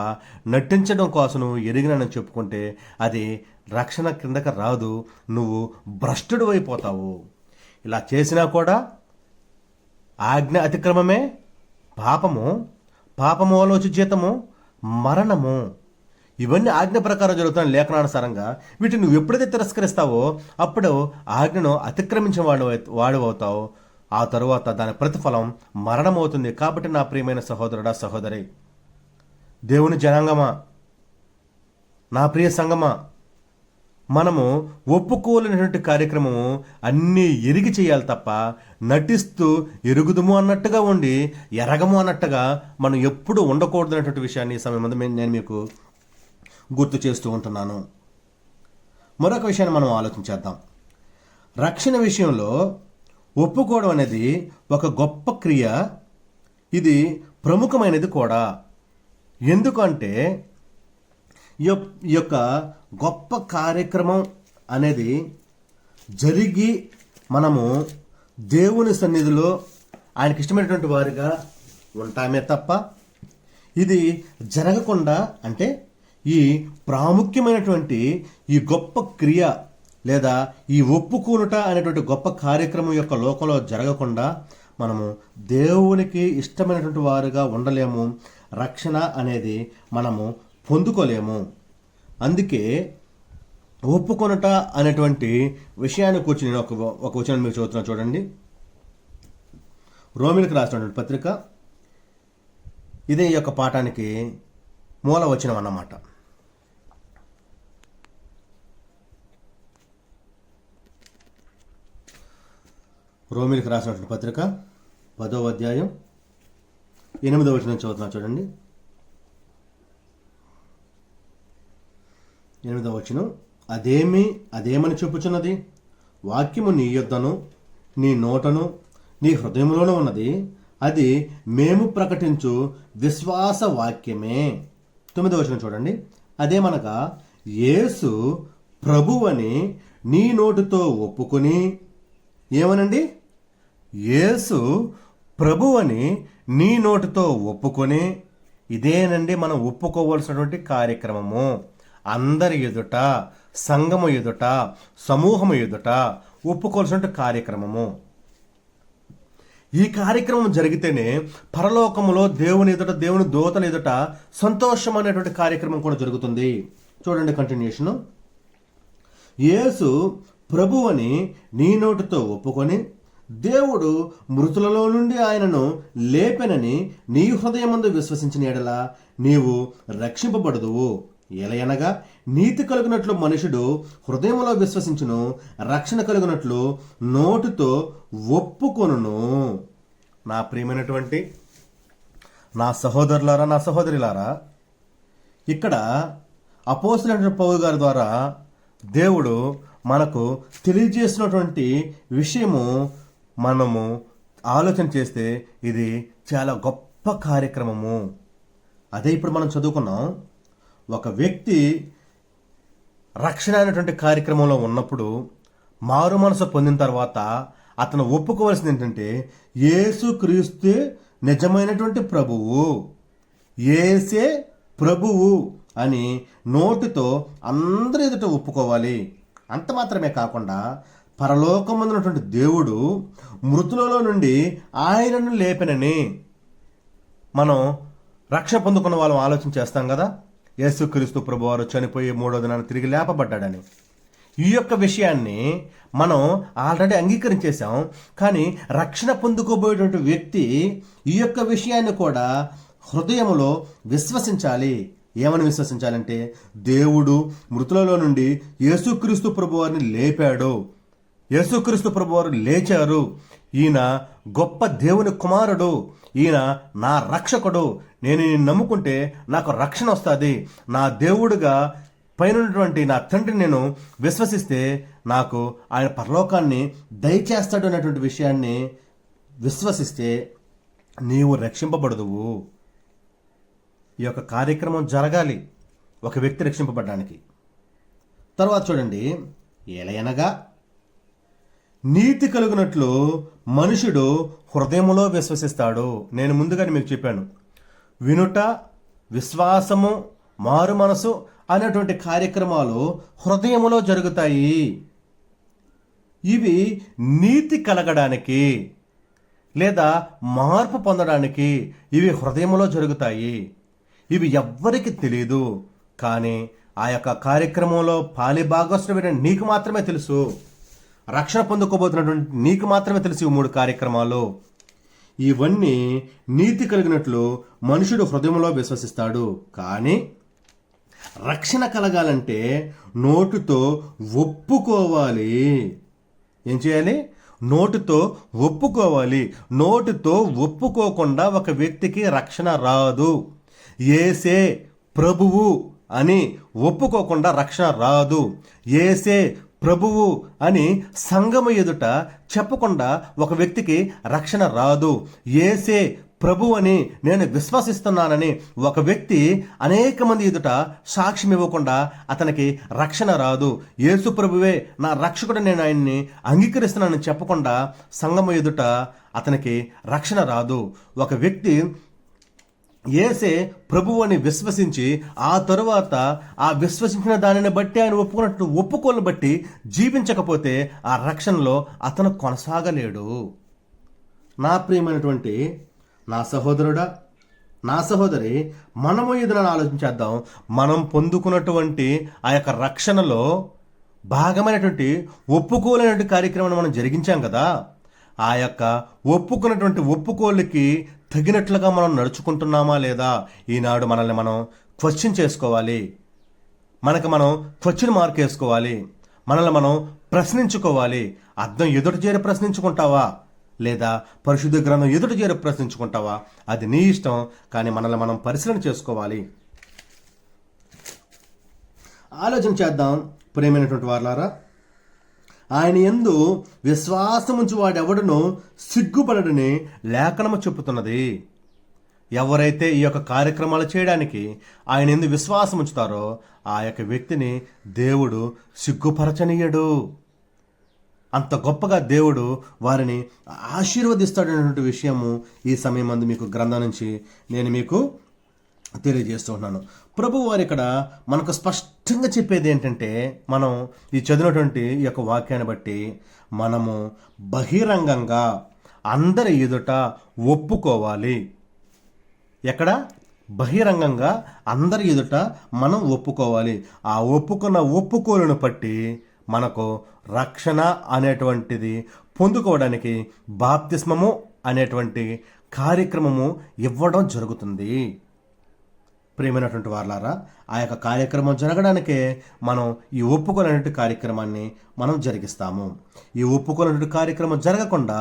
నటించడం కోసం నువ్వు ఎరిగినానని చెప్పుకుంటే అది రక్షణ కిందకి రాదు. నువ్వు భ్రష్టుడు అయిపోతావు. ఇలా చేసినా కూడా ఆజ్ఞ అతిక్రమమే పాపము, పాపము వల్ల వచ్చే జీతము మరణము. ఇవన్నీ ఆజ్ఞ ప్రకారం జరుగుతున్న లేఖనానుసారంగా. వీటిని నువ్వు ఎప్పుడైతే తిరస్కరిస్తావో అప్పుడు ఆజ్ఞను అతిక్రమించిన వాడు అవుతావు. ఆ తరువాత దాని ప్రతిఫలం మరణం అవుతుంది. కాబట్టి నా ప్రియమైన సహోదరుడా, సహోదరి, దేవుని జనాంగమా, నా ప్రియ సంగమా, మనము ఒప్పుకోలేనటువంటి కార్యక్రమము అన్నీ ఎరిగి చేయాలి తప్ప నటిస్తూ ఎరుగుదుము అన్నట్టుగా ఉండి ఎరగము అన్నట్టుగా మనం ఎప్పుడు ఉండకూడదు అనేటువంటి విషయాన్ని ఈ సమయం నేను మీకు గుర్తు చేస్తూ ఉంటున్నాను. మరొక విషయాన్ని మనం ఆలోచించేద్దాం. రక్షణ విషయంలో ఒప్పుకోవడం అనేది ఒక గొప్ప క్రియ. ఇది ప్రముఖమైనది కూడా. ఎందుకంటే ఈ యొక్క గొప్ప కార్యక్రమం అనేది జరిగి మనము దేవుని సన్నిధిలో ఆయనకి ఇష్టమైనటువంటి వారిగా ఉంటామే తప్ప ఇది జరగకుండా, అంటే ఈ ప్రాముఖ్యమైనటువంటి ఈ గొప్ప క్రియ లేదా ఈ ఒప్పుకొనుట అనేటువంటి గొప్ప కార్యక్రమం యొక్క లోకంలో జరగకుండా మనము దేవునికి ఇష్టమైనటువంటి వారుగా ఉండలేము. రక్షణ అనేది మనము పొందుకోలేము. అందుకే ఒప్పుకొనుట అనేటువంటి విషయాన్ని కూర్చుని నేను ఒక వచనం మీకు చదువుతున్నా చూడండి. రోమిలకు రాసినటువంటి పత్రిక, ఇదే ఈ యొక్క పాఠానికి మూల వచనం అన్నమాట. రోమిలకు రాసినటువంటి పత్రిక 10వ అధ్యాయం 8వ వచనం చదువుతున్నా చూడండి. 8వ వచనం, అదేమని చెప్పుచున్నది? వాక్యము నీ యొద్దను నీ నోటను నీ హృదయంలోనూ ఉన్నది, అది మేము ప్రకటించు విశ్వాస వాక్యమే. 9వ వచనం చూడండి. అదేమనగా యేసు ప్రభువని నీ నోటితో ఒప్పుకొని, ఏమనండి? యేసు ప్రభువని నీ నోటితో ఒప్పుకొని, ఇదేనండి మనం ఒప్పుకోవాల్సినటువంటి కార్యక్రమము. అందరి ఎదుట, సంఘము ఎదుట, సమూహము ఎదుట ఒప్పుకోవాల్సిన కార్యక్రమము. ఈ కార్యక్రమం జరిగితేనే పరలోకములో దేవుని ఎదుట, దేవుని దూతల ఎదుట సంతోషం అనేటువంటి కార్యక్రమం కూడా జరుగుతుంది. చూడండి కంటిన్యూషన్. యేసు ప్రభువని నీ నోటితో ఒప్పుకొని, దేవుడు మృతులలో నుండి ఆయనను లేపెనని నీ హృదయమందు విశ్వసించిన ఎడల నీవు రక్షింపబడదువు. ఎలయనగా నీతి కలుగునట్లు మనుషుడు హృదయంలో విశ్వసించును, రక్షణ కలుగునట్లు నోటితో ఒప్పుకొనును. నా ప్రియమైనటువంటి నా సహోదరులారా, నా సహోదరులారా, ఇక్కడ అపోస్తలుడైన పౌలు గారి ద్వారా దేవుడు మనకు తెలియజేసినటువంటి విషయము మనము ఆలోచన చేస్తే ఇది చాలా గొప్ప కార్యక్రమము. అదే ఇప్పుడు మనం చదువుకున్నాం. ఒక వ్యక్తి రక్షణ అనేటువంటి కార్యక్రమంలో ఉన్నప్పుడు, మారు మనసు పొందిన తర్వాత అతను ఒప్పుకోవాల్సింది ఏంటంటే, యేసు క్రీస్తే నిజమైనటువంటి ప్రభువు, యేసే ప్రభువు అని నోటితో అందరి ఎదుట ఒప్పుకోవాలి. అంత మాత్రమే కాకుండా పరలోకమందున్నటువంటి దేవుడు మృతులలో నుండి ఆయనను లేపెనని మనం రక్షణ పొందుకున్న వాళ్ళం ఆలోచన చేస్తాం కదా. యేసుక్రీస్తు ప్రభువారు చనిపోయి 3వ దినాన తిరిగి లేపబడ్డాడని. ఈ యొక్క విషయాన్ని మనం ఆల్రెడీ అంగీకరించేశాం. కానీ రక్షణ పొందుకోబోయేటువంటి వ్యక్తి ఈ యొక్క విషయాన్ని కూడా హృదయంలో విశ్వసించాలి. ఏమని విశ్వసించాలంటే, దేవుడు మృతులలో నుండి యేసుక్రీస్తు ప్రభువారిని లేపాడు, యేసుక్రీస్తు ప్రభువారు లేచారు, ఈయన గొప్ప దేవుని కుమారుడు, ఈయన నా రక్షకుడు, నేను ఈయన నమ్ముకుంటే నాకు రక్షణ వస్తుంది, నా దేవుడుగా పైనటువంటి నా తండ్రిని నేను విశ్వసిస్తే నాకు ఆయన పరలోకాన్ని దయచేస్తాడు అనేటువంటి విషయాన్ని విశ్వసిస్తే నీవు రక్షింపబడదువు. ఈ యొక్క కార్యక్రమం జరగాలి ఒక వ్యక్తి రక్షింపబడడానికి. తర్వాత చూడండి, ఎలయనగా నీతి కలుగునట్లు మనుషుడు హృదయములో విశ్వసిస్తాడు. నేను ముందుగానే మీకు చెప్పాను, వినుట, విశ్వాసము, మారు మనసు అనేటువంటి కార్యక్రమాలు హృదయములో జరుగుతాయి. ఇవి నీతి కలగడానికి లేదా మార్పు పొందడానికి ఇవి హృదయములో జరుగుతాయి. ఇవి ఎవ్వరికి తెలియదు, కానీ ఆ యొక్క కార్యక్రమంలో పాలి భాగస్వామైన నీకు మాత్రమే తెలుసు. రక్షణ పొందుకోబోతున్నటువంటి నీకు మాత్రమే తెలుసు ఈ 3 కార్యక్రమాలు. ఇవన్నీ నీతి కలిగినట్లు మనుషుడు హృదయంలో విశ్వసిస్తాడు. కానీ రక్షణ కలగాలంటే నోటితో ఒప్పుకోవాలి. ఏం చేయాలి? నోటితో ఒప్పుకోవాలి. నోటితో ఒప్పుకోకుండా ఒక వ్యక్తికి రక్షణ రాదు. యేసే ప్రభువు అని ఒప్పుకోకుండా రక్షణ రాదు. యేసే ప్రభువు అని సంఘము ఎదుట చెప్పకుండా ఒక వ్యక్తికి రక్షణ రాదు. యేసే ప్రభు అని నేను విశ్వసిస్తున్నానని ఒక వ్యక్తి అనేక మంది ఎదుట సాక్ష్యం ఇవ్వకుండా అతనికి రక్షణ రాదు. యేసు ప్రభువే నా రక్షకుడు, నేను ఆయన్ని అంగీకరిస్తున్నానని చెప్పకుండా సంఘము ఎదుట అతనికి రక్షణ రాదు. ఒక వ్యక్తి యేసే ప్రభువు అని విశ్వసించి ఆ తరువాత ఆ విశ్వసించిన దానిని బట్టి ఆయన ఒప్పుకున్నట్టు ఒప్పుకోలు బట్టి జీవించకపోతే ఆ రక్షణలో అతను కొనసాగలేడు. నా ప్రియమైనటువంటి నా సహోదరుడా, నా సహోదరి, మనము ఎదురని ఆలోచించేద్దాం. మనం పొందుకున్నటువంటి ఆ యొక్క రక్షణలో భాగమైనటువంటి ఒప్పుకోలేనటువంటి కార్యక్రమాన్ని మనం జరిగించాం కదా. ఆ యొక్క ఒప్పుకున్నటువంటి ఒప్పుకోళ్ళకి తగినట్లుగా మనం నడుచుకుంటున్నామా లేదా ఈనాడు మనల్ని మనం క్వశ్చన్ చేసుకోవాలి. మనకు మనం క్వశ్చన్ మార్క్ వేసుకోవాలి. మనల్ని మనం ప్రశ్నించుకోవాలి. అర్థం ఎదుట చేరి ప్రశ్నించుకుంటావా లేదా పరిశుద్ధ గ్రంథం ఎదుట చేరి ప్రశ్నించుకుంటావా? అది నీ ఇష్టం. కానీ మనల్ని మనం పరిశీలన చేసుకోవాలి. ఆలోచన చేద్దాం ప్రియమైనటువంటి వారలారా. ఆయన యందు విశ్వాసముంచు వాడెవడును సిగ్గుపడడని లేఖనము చెప్పుతున్నది. ఎవరైతే ఈ యొక్క కార్యక్రమాలు చేయడానికి ఆయన యందు విశ్వాసం ఉంచుతారో ఆ యొక్క వ్యక్తిని దేవుడు సిగ్గుపరచనీయడు. అంత గొప్పగా దేవుడు వారిని ఆశీర్వదిస్తాడనేటువంటి విషయము ఈ సమయం మందు మీకు గ్రంథం నుంచి నేను మీకు తెలియజేస్తున్నాను. ప్రభు వారు ఇక్కడ మనకు స్పష్టంగా చెప్పేది ఏంటంటే, మనం ఈ చదివినటువంటి ఈ యొక్క వాక్యాన్ని బట్టి మనము బహిరంగంగా అందరి ఎదుట ఒప్పుకోవాలి. ఎక్కడ? బహిరంగంగా అందరి ఎదుట మనం ఒప్పుకోవాలి. ఆ ఒప్పుకున్న ఒప్పుకోలను బట్టి మనకు రక్షణ అనేటువంటిది పొందుకోవడానికి బాప్తిస్మము అనేటువంటి కార్యక్రమము ఇవ్వడం జరుగుతుంది. ప్రియమైనటువంటి వారలారా, ఆ యొక్క కార్యక్రమం జరగడానికే మనం ఈ ఒప్పుకోలేనటువంటి కార్యక్రమాన్ని మనం జరిగిస్తాము. ఈ ఒప్పుకోలేనటువంటి కార్యక్రమం జరగకుండా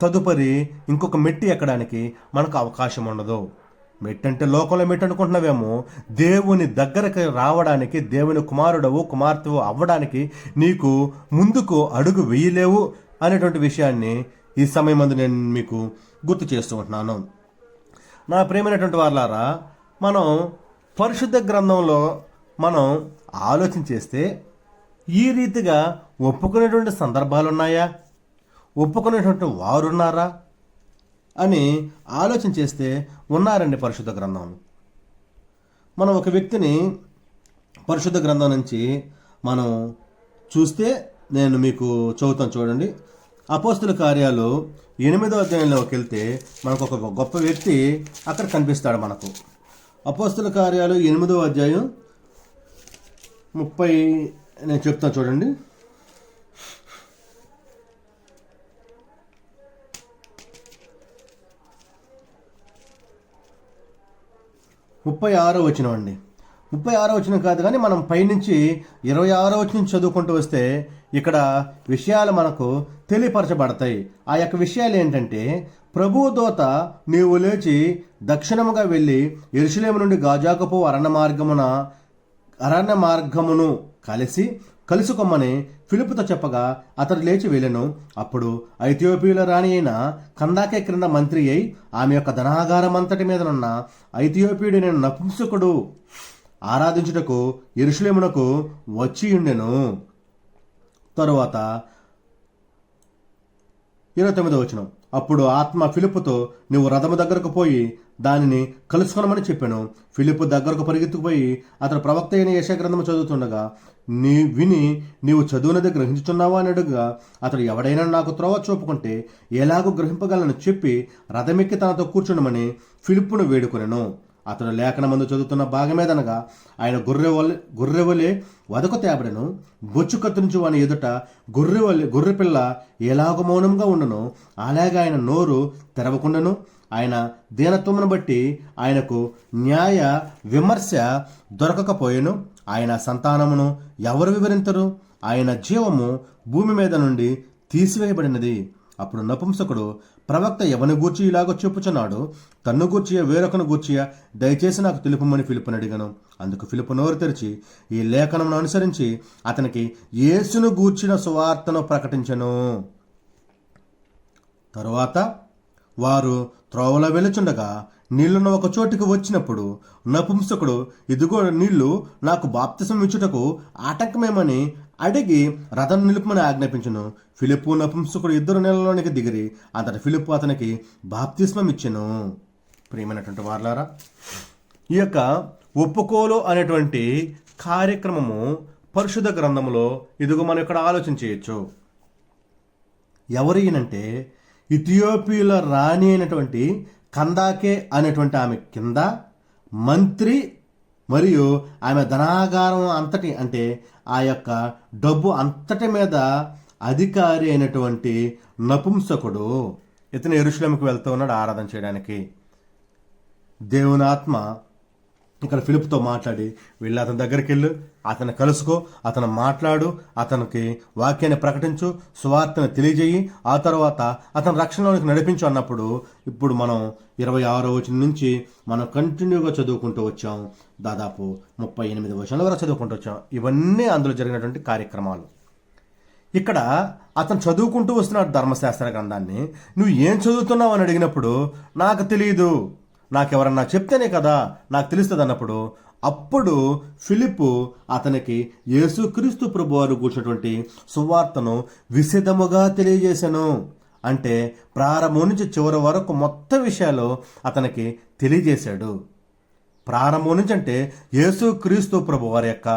తదుపరి ఇంకొక మెట్టి ఎక్కడానికి మనకు అవకాశం ఉండదు. మెట్టి అంటే లోకంలో మెట్టి అనుకుంటున్నావేమో, దేవుని దగ్గరకు రావడానికి, దేవుని కుమారుడవు కుమార్తెవు అవ్వడానికి నీకు ముందుకు అడుగు వేయలేవు అనేటువంటి విషయాన్ని ఈ సమయం ముందు నేను మీకు గుర్తు చేస్తూ ఉంటున్నాను. నా ప్రియమైనటువంటి వారలారా, మనం పరిశుద్ధ గ్రంథంలో మనం ఆలోచన చేస్తే ఈ రీతిగా ఒప్పుకునేటువంటి సందర్భాలు ఉన్నాయా, ఒప్పుకునేటువంటి వారున్నారా అని ఆలోచన చేస్తే ఉన్నారండి. పరిశుద్ధ గ్రంథం మనం ఒక వ్యక్తిని పరిశుద్ధ గ్రంథం నుంచి మనం చూస్తే నేను మీకు చదువుతాను చూడండి. అపోస్తుల కార్యాలు 8వ అధ్యాయంలోకి వెళ్తే మనకు ఒక గొప్ప వ్యక్తి అక్కడ కనిపిస్తాడు మనకు. అపోస్తుల కార్యాలు 8వ అధ్యాయం 30 నేను చెప్తాను చూడండి. 36వ వచనం అండి. 36వ వచనం కాదు కానీ మనం పైనుంచి 26వ వచనం చదువుకుంటూ వస్తే ఇక్కడ విషయాలు మనకు తెలియపరచబడతాయి. ఆ యొక్క విషయాలు ఏంటంటే, ప్రభువు దూత నీవు లేచి దక్షిణముగా వెళ్ళి యెరూషలేము నుండి గాజాకు పో అరణ్య మార్గమును కలుసుకొమ్మని ఫిలిప్పుతో చెప్పగా అతడు లేచి వెళ్ళెను. అప్పుడు ఐథియోపియాలో రాణి అయిన కందాకే క్రింద మంత్రి అయి ఆమె యొక్క ధనాగారం అంతటి మీదనున్న ఐథియోపియుడు నేను నపుంసకుడు ఆరాధించుటకు యెరూషలేమునకు వచ్చి ఉండెను. తరువాత 29వ వచనం, అప్పుడు ఆత్మ ఫిలిప్పుతో నువ్వు రథము దగ్గరకు పోయి దానిని కలుసుకొనమని చెప్పాను. ఫిలిప్పు దగ్గరకు పరిగెత్తుకుపోయి అతడు ప్రవక్త అయిన యెషయా గ్రంథము చదువుతుండగా నీవు చదువునది గ్రహించుతున్నావా అని అడుగుగా అతడు ఎవడైనా నాకు త్రోవ చూపుకుంటే ఎలాగో గ్రహింపగలను చెప్పి రథమెక్కి తనతో కూర్చుండమని ఫిలిప్పును వేడుకొనెను. అతడు లేఖనమందు చదువుతున్న భాగమేదనగా ఆయన గొర్రెవలే వదకు తేబడెను. బొచ్చు కత్తిరించి వాని ఎదుట గొర్రెపిల్ల ఎలాగ మౌనంగా ఉండను అలాగే ఆయన నోరు తెరవకుండాను. ఆయన దీనత్వమును బట్టి ఆయనకు న్యాయ విమర్శ దొరకకపోయెను. ఆయన సంతానమును ఎవరు వివరించరు? ఆయన జీవము భూమి మీద నుండి తీసివేయబడినది. అప్పుడు నపుంసకుడు ప్రవక్త ఎవని గూర్చి ఇలాగో చెప్పుచున్నాడు, తన్ను గూర్చియ వేరొకను గూర్చియ దయచేసి నాకు తెలుపమని ఫిలిప్పును అడిగాను. అందుకు ఫిలిప్పు నోరు తెరిచి ఈ లేఖనమును అనుసరించి అతనికి యేసును గూర్చిన సువార్తను ప్రకటించెను. తరువాత వారు త్రోవలో వెలుచుండగా నీళ్లున్న ఒక చోటుకు వచ్చినప్పుడు నపుంసకుడు, ఇదిగో నీళ్లు, నాకు బాప్తిసం ఇచ్చుటకు ఆటంకమేమని అడిగి రథం నిలుపమని ఆజ్ఞాపించును. ఫిలిప్పు నపుంసకుడు ఇద్దరు నీళ్ళలోనికి దిగిరి. అంతటి ఫిలిప్పు అతనికి బాప్తిస్మం ఇచ్చెను. ప్రియమైనటువంటి వారలారా, ఈ యొక్క ఒప్పుకోలు అనేటువంటి కార్యక్రమము పరిశుద్ధ గ్రంథంలో ఇదిగో మనం ఇక్కడ ఆలోచన చేయొచ్చు. ఎవరు ఈయనంటే ఇథియోపియాల రాణి అయినటువంటి కందాకే అనేటువంటి ఆమె కింద మంత్రి మరియు ఆమె ధనాగారం అంతటి, అంటే ఆ యొక్క డబ్బు అంతటి మీద అధికారి అయినటువంటి నపుంసకుడు ఇతను యెరూషలేముకు వెళ్తూ ఉన్నాడు ఆరాధన చేయడానికి. దేవుని ఆత్మ ఇక్కడ ఫిలిప్తో మాట్లాడి, వెళ్ళి అతని దగ్గరికి వెళ్ళు, అతను కలుసుకో, అతను మాట్లాడు, అతనికి వాక్యాన్ని ప్రకటించు, సువార్తను తెలియజేయి, ఆ తర్వాత అతను రక్షణలోనికి నడిపించు అన్నప్పుడు ఇప్పుడు మనం 26వ వచనం నుంచి మనం కంటిన్యూగా చదువుకుంటూ వచ్చాం. దాదాపు 38 వచనాల వరకు చదువుకుంటూ వచ్చాం. ఇవన్నీ అందులో జరిగినటువంటి కార్యక్రమాలు. ఇక్కడ అతను చదువుకుంటూ వస్తున్నాడు ధర్మశాస్త్ర గ్రంథాన్ని. నువ్వు ఏం చదువుతున్నావు అని అడిగినప్పుడు, నాకు తెలియదు, నాకెవరన్నా చెప్తేనే కదా నాకు తెలుస్తుంది అన్నప్పుడు, అప్పుడు ఫిలిప్పు అతనికి యేసుక్రీస్తు ప్రభువారు కూర్చున్నటువంటి సువార్తను విశదముగా తెలియజేశాను. అంటే ప్రారంభం నుంచి చివరి వరకు మొత్తం విషయాలు అతనికి తెలియజేశాడు. ప్రారంభం నుంచి అంటే యేసుక్రీస్తు ప్రభువారి యొక్క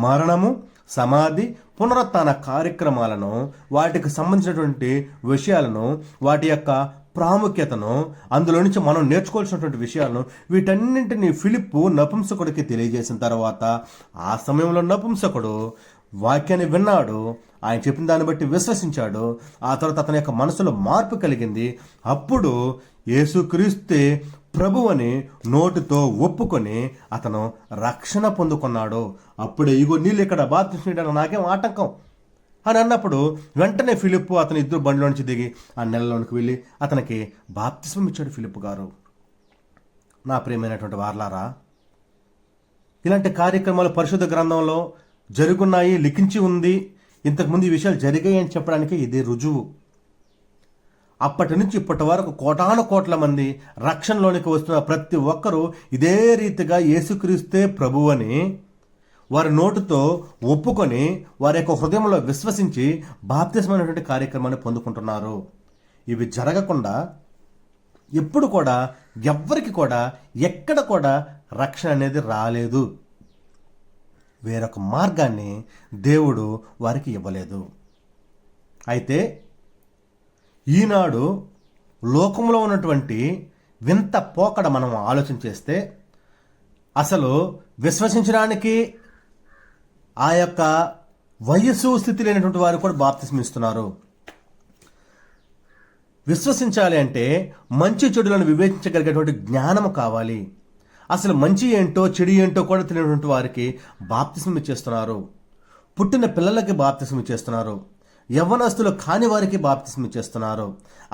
మరణము, సమాధి, పునరుత్థాన కార్యక్రమాలను, వాటికి సంబంధించినటువంటి విషయాలను, వాటి యొక్క ప్రాముఖ్యతను, అందులో నుంచి మనం నేర్చుకోవాల్సినటువంటి విషయాలను, వీటన్నింటినీ ఫిలిప్పు నపుంసకుడికి తెలియజేసిన తర్వాత ఆ సమయంలో నపుంసకుడు వాక్యాన్ని విన్నాడు, ఆయన చెప్పిన దాన్ని బట్టి విశ్వసించాడు. ఆ తర్వాత అతని యొక్క మనసులో మార్పు కలిగింది. అప్పుడు యేసుక్రీస్తే ప్రభువని నోటితో ఒప్పుకొని అతను రక్షణ పొందుకున్నాడు. అప్పుడే ఇగో నీళ్ళు ఇక్కడ బాప్తిసం ఇవ్వడానికి నాకేం ఆటంకం అని అన్నప్పుడు వెంటనే ఫిలిప్పు అతని ఇద్దరు బండిలో నుంచి దిగి ఆ నెలలోనికి వెళ్ళి అతనికి బాప్తిస్మం ఇచ్చాడు ఫిలిప్పు గారు. నా ప్రియమైనటువంటి వారలారా, ఇలాంటి కార్యక్రమాలు పరిశుద్ధ గ్రంథంలో జరుగున్నాయి, లిఖించి ఉంది. ఇంతకుముందు ఈ విషయాలు జరిగాయి అని చెప్పడానికి ఇదే రుజువు. అప్పటి నుంచి ఇప్పటి వరకు కోటాను కోట్ల మంది రక్షణలోనికి వస్తున్న ప్రతి ఒక్కరూ ఇదే రీతిగా యేసుక్రీస్తే ప్రభువని వారి నోటుతో ఒప్పుకొని వారి యొక్క హృదయంలో విశ్వసించి బాప్తిస్మమైనటువంటి కార్యక్రమాన్ని పొందుకుంటున్నారు. ఇవి జరగకుండా ఎప్పుడు కూడా ఎవ్వరికి కూడా ఎక్కడ కూడా రక్షణ అనేది రాలేదు. వేరొక మార్గాన్ని దేవుడు వారికి ఇవ్వలేదు. అయితే ఈనాడు లోకంలో ఉన్నటువంటి వింత పోకడ మనం ఆలోచన చేస్తే అసలు విశ్వసించడానికి ఆ యొక్క వయస్సు స్థితి లేనటువంటి వారు కూడా బాప్తిస్మం ఇస్తున్నారు. విశ్వసించాలి అంటే మంచి చెడులను వివేచించగలిగేటువంటి జ్ఞానం కావాలి. అసలు మంచి ఏంటో చెడు ఏంటో కూడా తెలియనటువంటి వారికి బాప్తిస్మం ఇచ్చేస్తున్నారు. పుట్టిన పిల్లలకి బాప్తిస్మం ఇచ్చేస్తున్నారు. యవ్వనస్తులు కాని వారికి బాప్తిస్మం ఇచ్చేస్తున్నారు.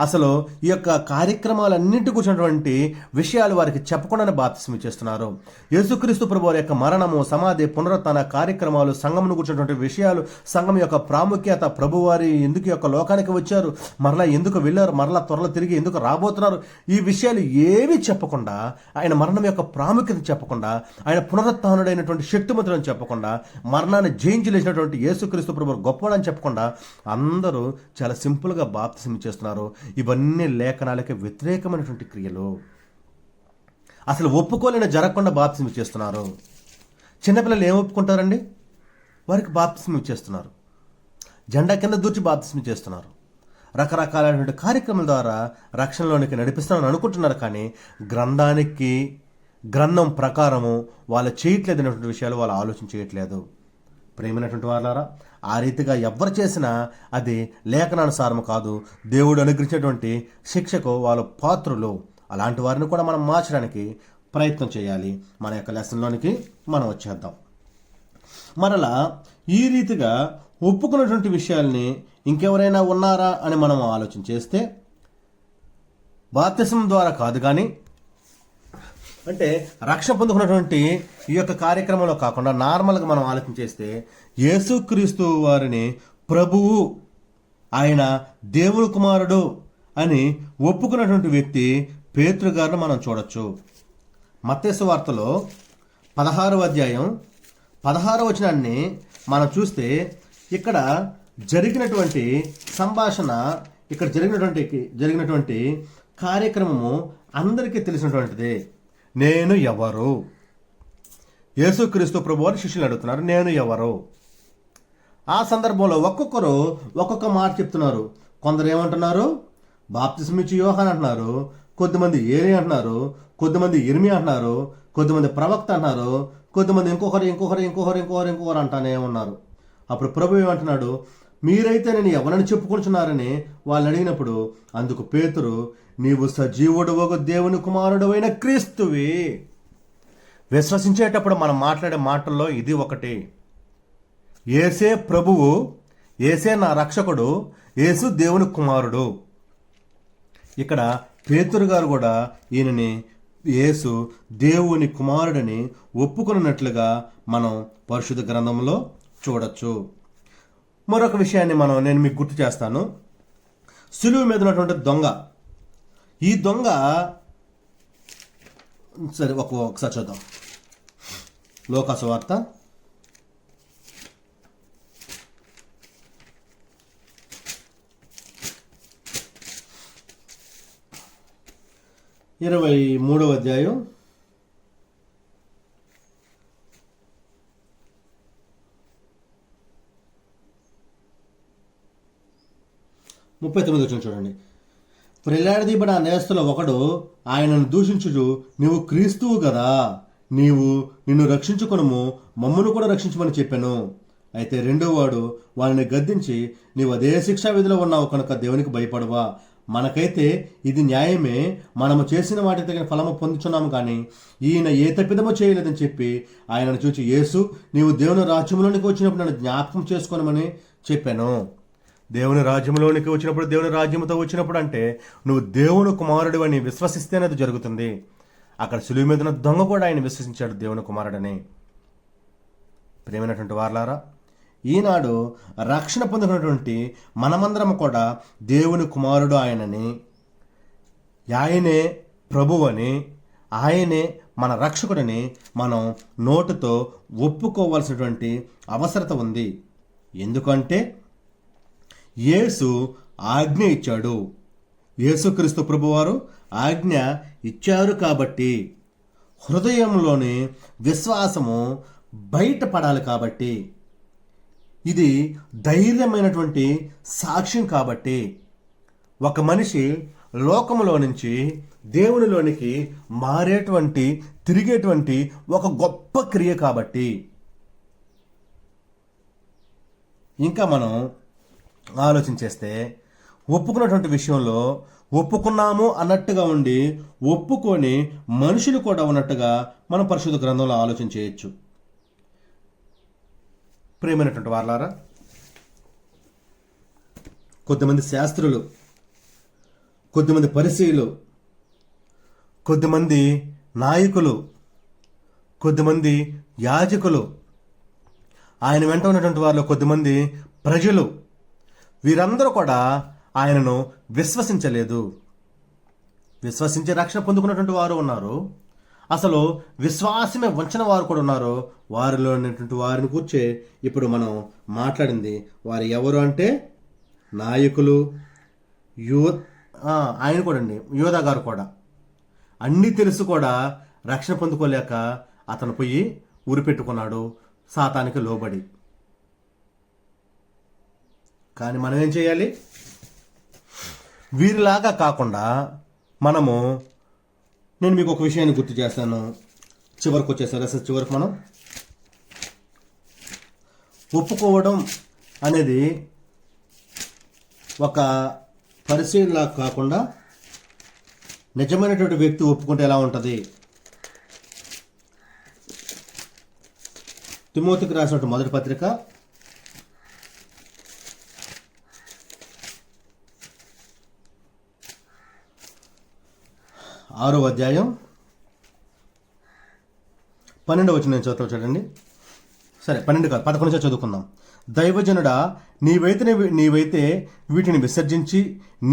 అసలు ఈ యొక్క కార్యక్రమాలన్నింటి కూర్చున్నటువంటి విషయాలు వారికి చెప్పకుండానే బాప్తిస్మం ఇచ్చేస్తున్నారు. యేసుక్రీస్తు ప్రభువారి యొక్క మరణము, సమాధి, పునరుత్థాన కార్యక్రమాలు, సంఘమును కూర్చున్నటువంటి విషయాలు, సంఘం యొక్క ప్రాముఖ్యత, ప్రభువారి ఎందుకు యొక్క లోకానికి వచ్చారు, మరలా ఎందుకు వెళ్ళారు, మరలా త్వరలో తిరిగి ఎందుకు రాబోతున్నారు, ఈ విషయాలు ఏవి చెప్పకుండా, ఆయన మరణం యొక్క ప్రాముఖ్యత చెప్పకుండా, ఆయన పునరుత్థానుడైనటువంటి శక్తిమంతులను చెప్పకుండా, మరణాన్ని జయించలేసినటువంటి యేసుక్రీస్తు ప్రభువారు గొప్పవాడని చెప్పకుండా అందరూ చాలా సింపుల్గా బాప్తిస్మం ఇచ్చేస్తున్నారు. ఇవన్నీ లేఖనాలకి వ్యతిరేకమైనటువంటి క్రియలు. అసలు ఒప్పుకోలేని జరగకుండా బాప్తిస్మం ఇచ్చేస్తున్నారు. చిన్నపిల్లలు ఏం ఒప్పుకుంటారండి? వారికి బాప్తిస్మం ఇచ్చేస్తున్నారు. జెండా కింద దూర్చి బాప్తిస్మం ఇచ్చేస్తున్నారు. రకరకాలైనటువంటి కార్యక్రమాల ద్వారా రక్షణలోనికి నడిపిస్తామని అనుకుంటున్నారు. కానీ గ్రంథం ప్రకారము వాళ్ళు చేయట్లేదు అనేటువంటి విషయాలు వాళ్ళు ఆలోచన చేయట్లేదు. ప్రేమైనటువంటి వాళ్ళారా, ఆ రీతిగా ఎవరు చేసినా అది లేఖనానుసారము కాదు. దేవుడు అనుగ్రహించినటువంటి శిక్షకు వాళ్ళు పాత్రులు. అలాంటి వారిని కూడా మనం మార్చడానికి ప్రయత్నం చేయాలి. మన యొక్క లెసన్లోనికి మనం వచ్చేద్దాం. మరలా ఈ రీతిగా ఒప్పుకున్నటువంటి విషయాల్ని ఇంకెవరైనా ఉన్నారా అని మనం ఆలోచన చేస్తే, బాప్తిస్మం ద్వారా కాదు కానీ, అంటే రక్షణ పొందుకున్నటువంటి ఈ యొక్క కార్యక్రమంలో కాకుండా నార్మల్గా మనం ఆలోచన చేస్తే, యేసుక్రీస్తు వారిని ప్రభువు, ఆయన దేవుని కుమారుడు అని ఒప్పుకున్నటువంటి వ్యక్తి పేతురు గారిని మనం చూడొచ్చు. మత్తయి సువార్తలో 16వ అధ్యాయం 16వ వచనాన్ని మనం చూస్తే ఇక్కడ జరిగినటువంటి సంభాషణ, ఇక్కడ జరిగినటువంటి కార్యక్రమము అందరికీ తెలిసినటువంటిదే. నేను ఎవరు? యేసుక్రీస్తు ప్రభువారు శిష్యులు అడుగుతున్నారు, నేను ఎవరు? ఆ సందర్భంలో ఒక్కొక్కరు ఒక్కొక్క మాట చెప్తున్నారు. కొందరు ఏమంటున్నారు? బాప్తిస్మిచ్చి యోహాన్ అంటున్నారు, కొద్దిమంది ఏలీ అంటున్నారు, కొద్దిమంది ఇర్మియా అంటున్నారు, కొద్దిమంది ప్రవక్త అంటున్నారు, కొద్దిమంది ఇంకొకరు అంటానే ఉన్నారు. అప్పుడు ప్రభు ఏమంటున్నాడు? మీరైతే నేను ఎవరని చెప్పుకుంటున్నారని వాళ్ళని అడిగినప్పుడు అందుకు పేతురు, నీవు సజీవుడు ఒక దేవుని కుమారుడు అయిన క్రీస్తువి. విశ్వసించేటప్పుడు మనం మాట్లాడే మాటల్లో ఇది ఒకటి. యేసే ప్రభువు, యేసే నా రక్షకుడు, యేసు దేవుని కుమారుడు. ఇక్కడ పేతురు గారు కూడా ఈయనని యేసు దేవుని కుమారుడని ఒప్పుకున్నట్లుగా మనం పరిశుద్ధ గ్రంథంలో చూడొచ్చు. మరొక విషయాన్ని నేను మీకు గుర్తు చేస్తాను. సిలువ మీద ఉన్నటువంటి దొంగ, ఈ దొంగ సరే ఒకసారి చూద్దాం. లోకా సువార్త 23వ అధ్యాయం 39వ వచనం చూడండి. ప్రెలాడదీబడిన నేస్తుల ఒకడు ఆయనను దూషించుచు, నీవు క్రీస్తువు కదా, నిన్ను రక్షించుకొనుము, మమ్మను కూడా రక్షించమని చెప్పాను. అయితే రెండోవాడు వారిని గద్దించి, నీవు అదే శిక్షా విధిలో ఉన్నావు కనుక దేవునికి భయపడవా? మనకైతే ఇది న్యాయమే, మనము చేసిన వాటికి తగిన ఫలము పొందుచున్నాము, కానీ ఈయన ఏ తప్పిదమో చేయలేదని చెప్పి ఆయనను చూచి, యేసు, నీవు దేవుని రాజ్యంలోనికి వచ్చినప్పుడు నన్ను జ్ఞాపకం చేసుకోనమని చెప్పాను. దేవుని రాజ్యంలోనికి వచ్చినప్పుడు, దేవుని రాజ్యంతో వచ్చినప్పుడు అంటే నువ్వు దేవుని కుమారుడు అని విశ్వసిస్తేనే అది జరుగుతుంది. అక్కడ సులువు మీద ఉన్న దొంగ కూడా ఆయన విశ్వసించాడు దేవుని కుమారుడని. ప్రేమైనటువంటి వారలారా, ఈనాడు రక్షణ పొందుకున్నటువంటి మనమందరం కూడా దేవుని కుమారుడు ఆయనని, ఆయనే ప్రభువని, ఆయనే మన రక్షకుడని మనం నోటుతో ఒప్పుకోవాల్సినటువంటి అవసరత ఉంది. ఎందుకంటే యేసు ఆజ్ఞ ఇచ్చాడు. యేసుక్రీస్తు ప్రభువారు ఆజ్ఞ ఇచ్చారు కాబట్టి హృదయంలోని విశ్వాసము బయటపడాలి. కాబట్టి ఇది ధైర్యమైనటువంటి సాక్ష్యం. కాబట్టి ఒక మనిషి లోకములో నుంచి దేవునిలోనికి తిరిగేటువంటి ఒక గొప్ప క్రియ. కాబట్టి ఇంకా మనం ఆలోచించేస్తే ఒప్పుకున్నటువంటి విషయంలో ఒప్పుకున్నాము అన్నట్టుగా ఉండి ఒప్పుకొని మనుషులు కూడా ఉన్నట్టుగా మనం పరిశుద్ధ గ్రంథంలో ఆలోచన చేయొచ్చు. ప్రేమైనటువంటి వారలారా, కొద్దిమంది శాస్త్రులు, కొద్దిమంది పరిసయ్యులు, కొద్దిమంది నాయకులు, కొద్దిమంది యాజకులు, ఆయన వెంట ఉన్నటువంటి వారిలో కొద్దిమంది ప్రజలు, వీరందరూ కూడా ఆయనను విశ్వసించలేదు. విశ్వసించి రక్షణ పొందుకున్నటువంటి వారు ఉన్నారు, అసలు విశ్వాసమే వంచిన వారు కూడా ఉన్నారు. వారిలో ఉన్నటువంటి వారిని కూర్చే ఇప్పుడు మనం మాట్లాడింది. వారు ఎవరు అంటే నాయకులు, ఆయన కూడా అండి, యోధా గారు కూడా. అన్నీ తెలుసు కూడా రక్షణ పొందుకోలేక అతను పోయి ఉరిపెట్టుకున్నాడు సాతానికి లోబడి. కానీ మనం ఏం చేయాలి? వీరిలాగా కాకుండా నేను మీకు ఒక విషయాన్ని గుర్తు చేస్తాను. చివరికి వచ్చేసరి అసలు చివరికి మనం ఒప్పుకోవడం అనేది ఒక పరిశీలన కాకుండా నిజమైనటువంటి వ్యక్తి ఒప్పుకుంటే ఎలా ఉంటుంది? తిమోతికి రాసినటువంటి మొదటి పత్రిక 6వ అధ్యాయం 12వ వచనం నేను చదువుతాను చూడండి. సరే 12 కాదు 11 చదువుకుందాం. దైవజనుడా, నీవైతే వీటిని విసర్జించి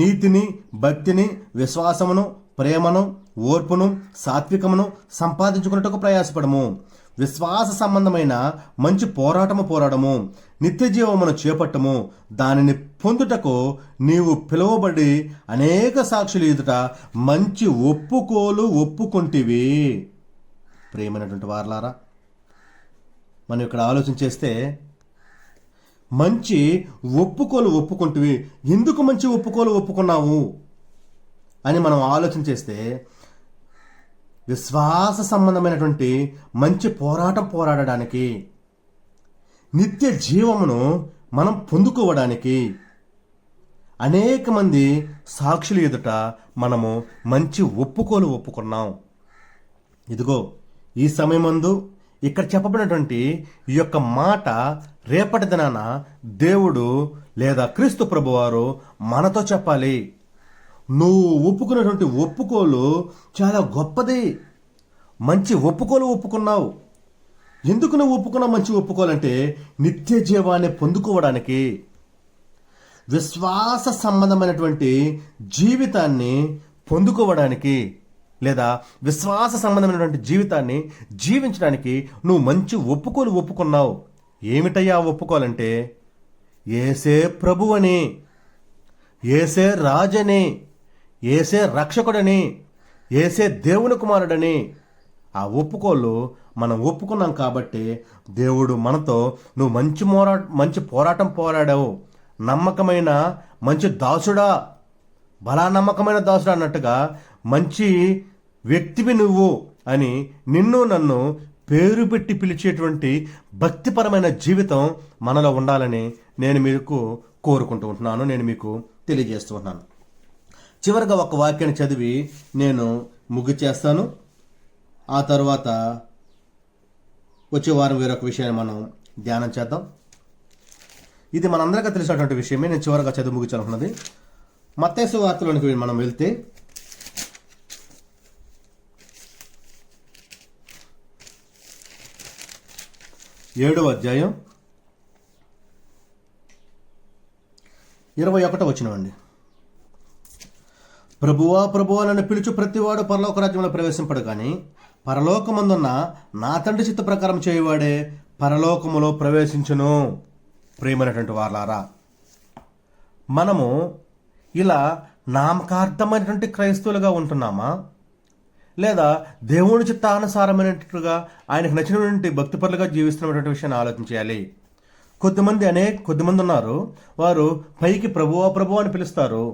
నీతిని, భక్తిని, విశ్వాసమును, ప్రేమను, ఓర్పును, సాత్వికమును సంపాదించుకున్నట్టుకు ప్రయాసపడము. విశ్వాస సంబంధమైన మంచి పోరాడము. నిత్య జీవమును చేపట్టము. దానిని పొందుటకు నీవు పిలువబడి అనేక సాక్షులు ఎదుట మంచి ఒప్పుకొంటివి. ప్రియమైనటువంటి వారలారా, మనం ఇక్కడ ఆలోచన చేస్తే మంచి ఒప్పుకుంటివి. ఎందుకు మంచి ఒప్పుకున్నావు అని మనం ఆలోచన చేస్తే, విశ్వాస సంబంధమైనటువంటి మంచి పోరాడడానికి, నిత్య జీవమును మనం పొందుకోవడానికి, అనేక మంది సాక్షులు ఎదుట మనము మంచి ఒప్పుకున్నాం. ఇదిగో ఈ సమయమందు ఇక్కడ చెప్పబడినటువంటి ఈ యొక్క మాట రేపటి దినాన దేవుడు లేదా క్రీస్తు ప్రభువారు మనతో చెప్పాలి. నువ్వు ఒప్పుకున్నటువంటి ఒప్పుకోలు చాలా గొప్పది. మంచి ఒప్పుకున్నావు. ఎందుకు నువ్వు ఒప్పుకున్నావు మంచి ఒప్పుకోలంటే, నిత్య జీవాన్ని పొందుకోవడానికి, విశ్వాస సంబంధమైనటువంటి జీవితాన్ని పొందుకోవడానికి, లేదా విశ్వాస సంబంధమైనటువంటి జీవితాన్ని జీవించడానికి నువ్వు మంచి ఒప్పుకున్నావు. ఏమిటయ్యా ఒప్పుకోవాలంటే, యేసే ప్రభువని, యేసే రాజని, యేసే రక్షకుడని, యేసే దేవుని కుమారుడని ఆ ఒప్పుకోలు మనం ఒప్పుకున్నాం. కాబట్టి దేవుడు మనతో నువ్వు మంచి పోరాటం పోరాడావు, నమ్మకమైన మంచి దాసుడా, బలా నమ్మకమైన దాసుడా అన్నట్టుగా మంచి వ్యక్తివి నువ్వు అని నిన్ను నన్ను పేరు పెట్టి పిలిచేటువంటి భక్తిపరమైన జీవితం మనలో ఉండాలని నేను మీకు కోరుకుంటూ ఉంటున్నాను, నేను మీకు తెలియజేస్తూ ఉంటున్నాను. చివరిగా ఒక వాక్యాన్ని చదివి నేను ముగిచేస్తాను. ఆ తర్వాత వచ్చే వారం వేరొక విషయాన్ని మనం ధ్యానం చేద్దాం. ఇది మనందరికీ తెలిసినటువంటి విషయమే. నేను చివరిగా చదివి ముగించాలనుకున్నది మత్తయి సువార్తలోనికి మనం వెళ్తే 7వ అధ్యాయం 21వ వచనం. ప్రభువా ప్రభువా నన్ను పిలుచు ప్రతివాడు పరలోక రాజ్యంలో ప్రవేశింపడు, కానీ పరలోకమందున్న నా తండ్రి చిత్త ప్రకారం చేయవాడే పరలోకములో ప్రవేశించును. ప్రియమైనటువంటి వారలారా, మనము ఇలా నామకార్థమైనటువంటి క్రైస్తవులుగా ఉంటున్నామా, లేదా దేవుని చిత్తానుసారమైనట్టుగా ఆయనకు నచ్చినటువంటి భక్తిపరులుగా జీవిస్తున్నటువంటి విషయాన్ని ఆలోచన చేయాలి. కొద్దిమంది ఉన్నారు, వారు పైకి ప్రభువా అని పిలుస్తారు.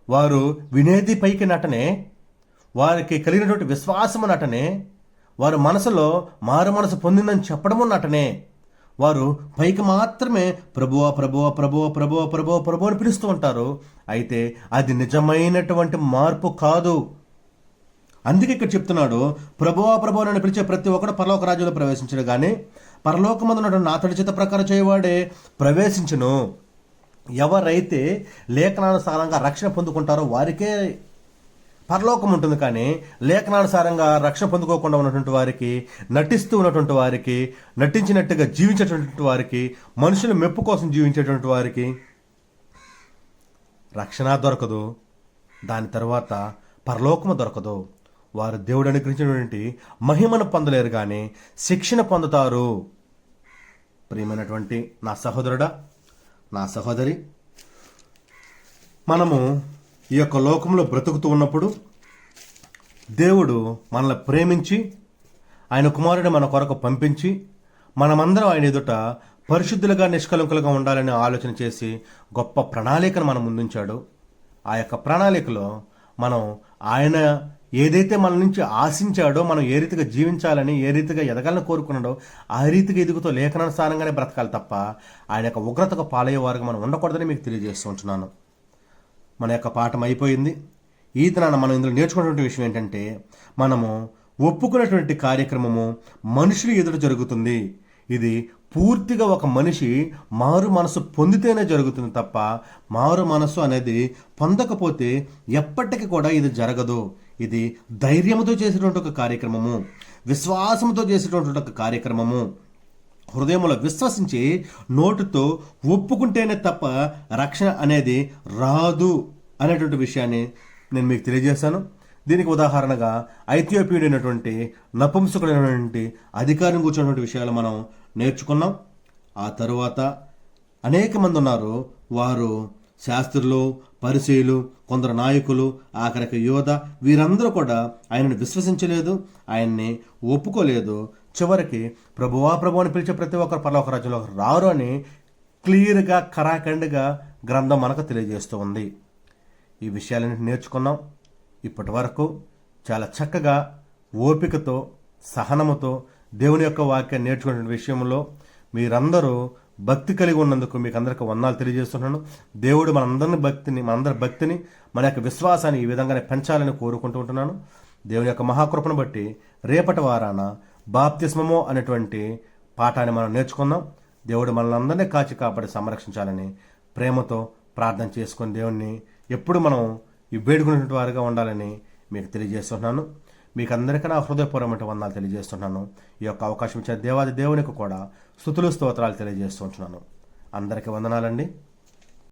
వారు వినేది పైకి నటనే, వారికి కలిగినటువంటి విశ్వాసము నటనే, వారు మనసులో మారు మనసు పొందిందని చెప్పడము నటనే. వారు పైకి మాత్రమే ప్రభువా ప్రభువా ప్రభువా ప్రభువా ప్రభువా ప్రభు అని పిలుస్తూ ఉంటారు. అయితే అది నిజమైనటువంటి మార్పు కాదు. అందుకే ఇక్కడ చెప్తున్నాడు, ప్రభువా ప్రభువా అని పిలిచే ప్రతి ఒక్కడు పరలోక రాజ్యంలో ప్రవేశించడు, కానీ పరలోకమందు నా తండ్రి చిత్త ప్రకారం చేయవాడే ప్రవేశించును. ఎవరైతే లేఖనానుసారంగా రక్షణ పొందుకుంటారో వారికే పరలోకం ఉంటుంది. కానీ లేఖనానుసారంగా రక్షణ పొందుకోకుండా ఉన్నటువంటి వారికి, నటిస్తూ ఉన్నటువంటి వారికి, నటించినట్టుగా జీవించేటువంటి వారికి, మనుషుల మెప్పు కోసం జీవించేటువంటి వారికి రక్షణ దొరకదు. దాని తర్వాత పరలోకము దొరకదు. వారు దేవుడు అనుగ్రహించినటువంటి మహిమను పొందలేరు, కానీ శిక్షణ పొందుతారు. ప్రియమైనటువంటి నా సహోదరుడా, నా సహోదరి, మనము ఈ యొక్క లోకంలో బ్రతుకుతూ ఉన్నప్పుడు దేవుడు మనల్ని ప్రేమించి ఆయన కుమారుడిని మన కొరకు పంపించి మనమందరం ఆయన ఎదుట పరిశుద్ధులుగా నిష్కలంకులుగా ఉండాలని ఆలోచన చేసి గొప్ప ప్రణాళికను మన ముందుంచాడు. ఆ యొక్క ప్రణాళికలో మనం ఆయన ఏదైతే మన నుంచి ఆశించాడో, మనం ఏ రీతిగా జీవించాలని, ఏ రీతిగా ఎదగాలని కోరుకున్నాడో ఆ రీతిగా ఎదుగుతూ లేఖనానుసారంగానే బ్రతకాలి తప్ప ఆయన యొక్క ఉగ్రతకు పాలయ్యేవారుగా మనం ఉండకూడదని మీకు తెలియజేస్తూ ఉంటున్నాను. మన యొక్క పాఠం అయిపోయింది. ఈ దినాన మనం ఇందులో నేర్చుకున్నటువంటి విషయం ఏంటంటే, మనము ఒప్పుకున్నటువంటి కార్యక్రమము మనుషులు ఎదుట జరుగుతుంది. ఇది పూర్తిగా ఒక మనిషి మారు మనసు పొందితేనే జరుగుతుంది తప్ప మారు మనసు అనేది పొందకపోతే ఎప్పటికీ కూడా ఇది జరగదు. ఇది ధైర్యంతో చేసేటువంటి ఒక కార్యక్రమము, విశ్వాసంతో చేసేటువంటి ఒక కార్యక్రమము, హృదయంలో విశ్వసించి నోటితో ఒప్పుకుంటేనే తప్ప రక్షణ అనేది రాదు అనేటువంటి విషయాన్ని నేను మీకు తెలియజేశాను. దీనికి ఉదాహరణగా ఐథియోపియుడైనటువంటి నపుంసకుడైనటువంటి అధికారం కూర్చున్నటువంటి విషయాలు మనం నేర్చుకున్నాం. ఆ తరువాత అనేక మంది ఉన్నారు, వారు శాస్త్రులు, పరిసయ్యులు, కొందరు నాయకులు, ఆఖరికి యోధ, వీరందరూ కూడా ఆయనను విశ్వసించలేదు, ఆయన్ని ఒప్పుకోలేదు. చివరికి ప్రభువా ప్రభు అని పిలిచే ప్రతి ఒక్కరు పరలోక రాజ్యంలో రారు అని క్లియర్గా కరాఖండిగా గ్రంథం మనకు తెలియజేస్తూ ఉంది. ఈ విషయాలను నేర్చుకున్నాం. ఇప్పటి వరకు చాలా చక్కగా ఓపికతో సహనముతో దేవుని యొక్క వాక్యాన్ని నేర్చుకునే విషయంలో మీరందరూ భక్తి కలిగి ఉన్నందుకు మీకు అందరికీ వందనాలు తెలియజేస్తున్నాను. దేవుడు మనందరి భక్తిని మన యొక్క విశ్వాసాన్ని ఈ విధంగానే పెంచాలని కోరుకుంటూ ఉంటున్నాను. దేవుని యొక్క మహాకృపను బట్టి రేపటి వారాన బాప్తిస్మము అనేటువంటి పాఠాన్ని మనం నేర్చుకుందాం. దేవుడు మనల్ని అందరినీ కాచి కాపాడి సంరక్షించాలని ప్రేమతో ప్రార్థన చేసుకుని దేవుణ్ణి ఎప్పుడు మనం ఈ వేడుకునేటువంటి వారుగా ఉండాలని మీకు తెలియజేస్తున్నాను. మీకు అందరికీ నా హృదయపూర్వమైన వందనాలు తెలియజేస్తున్నాను. ఈ యొక్క అవకాశం ఇచ్చిన దేవాది దేవునికి కూడా స్తుతులు స్తోత్రాలు తెలియజేస్తూ ఉంటున్నాను. అందరికీ వందనాలండి.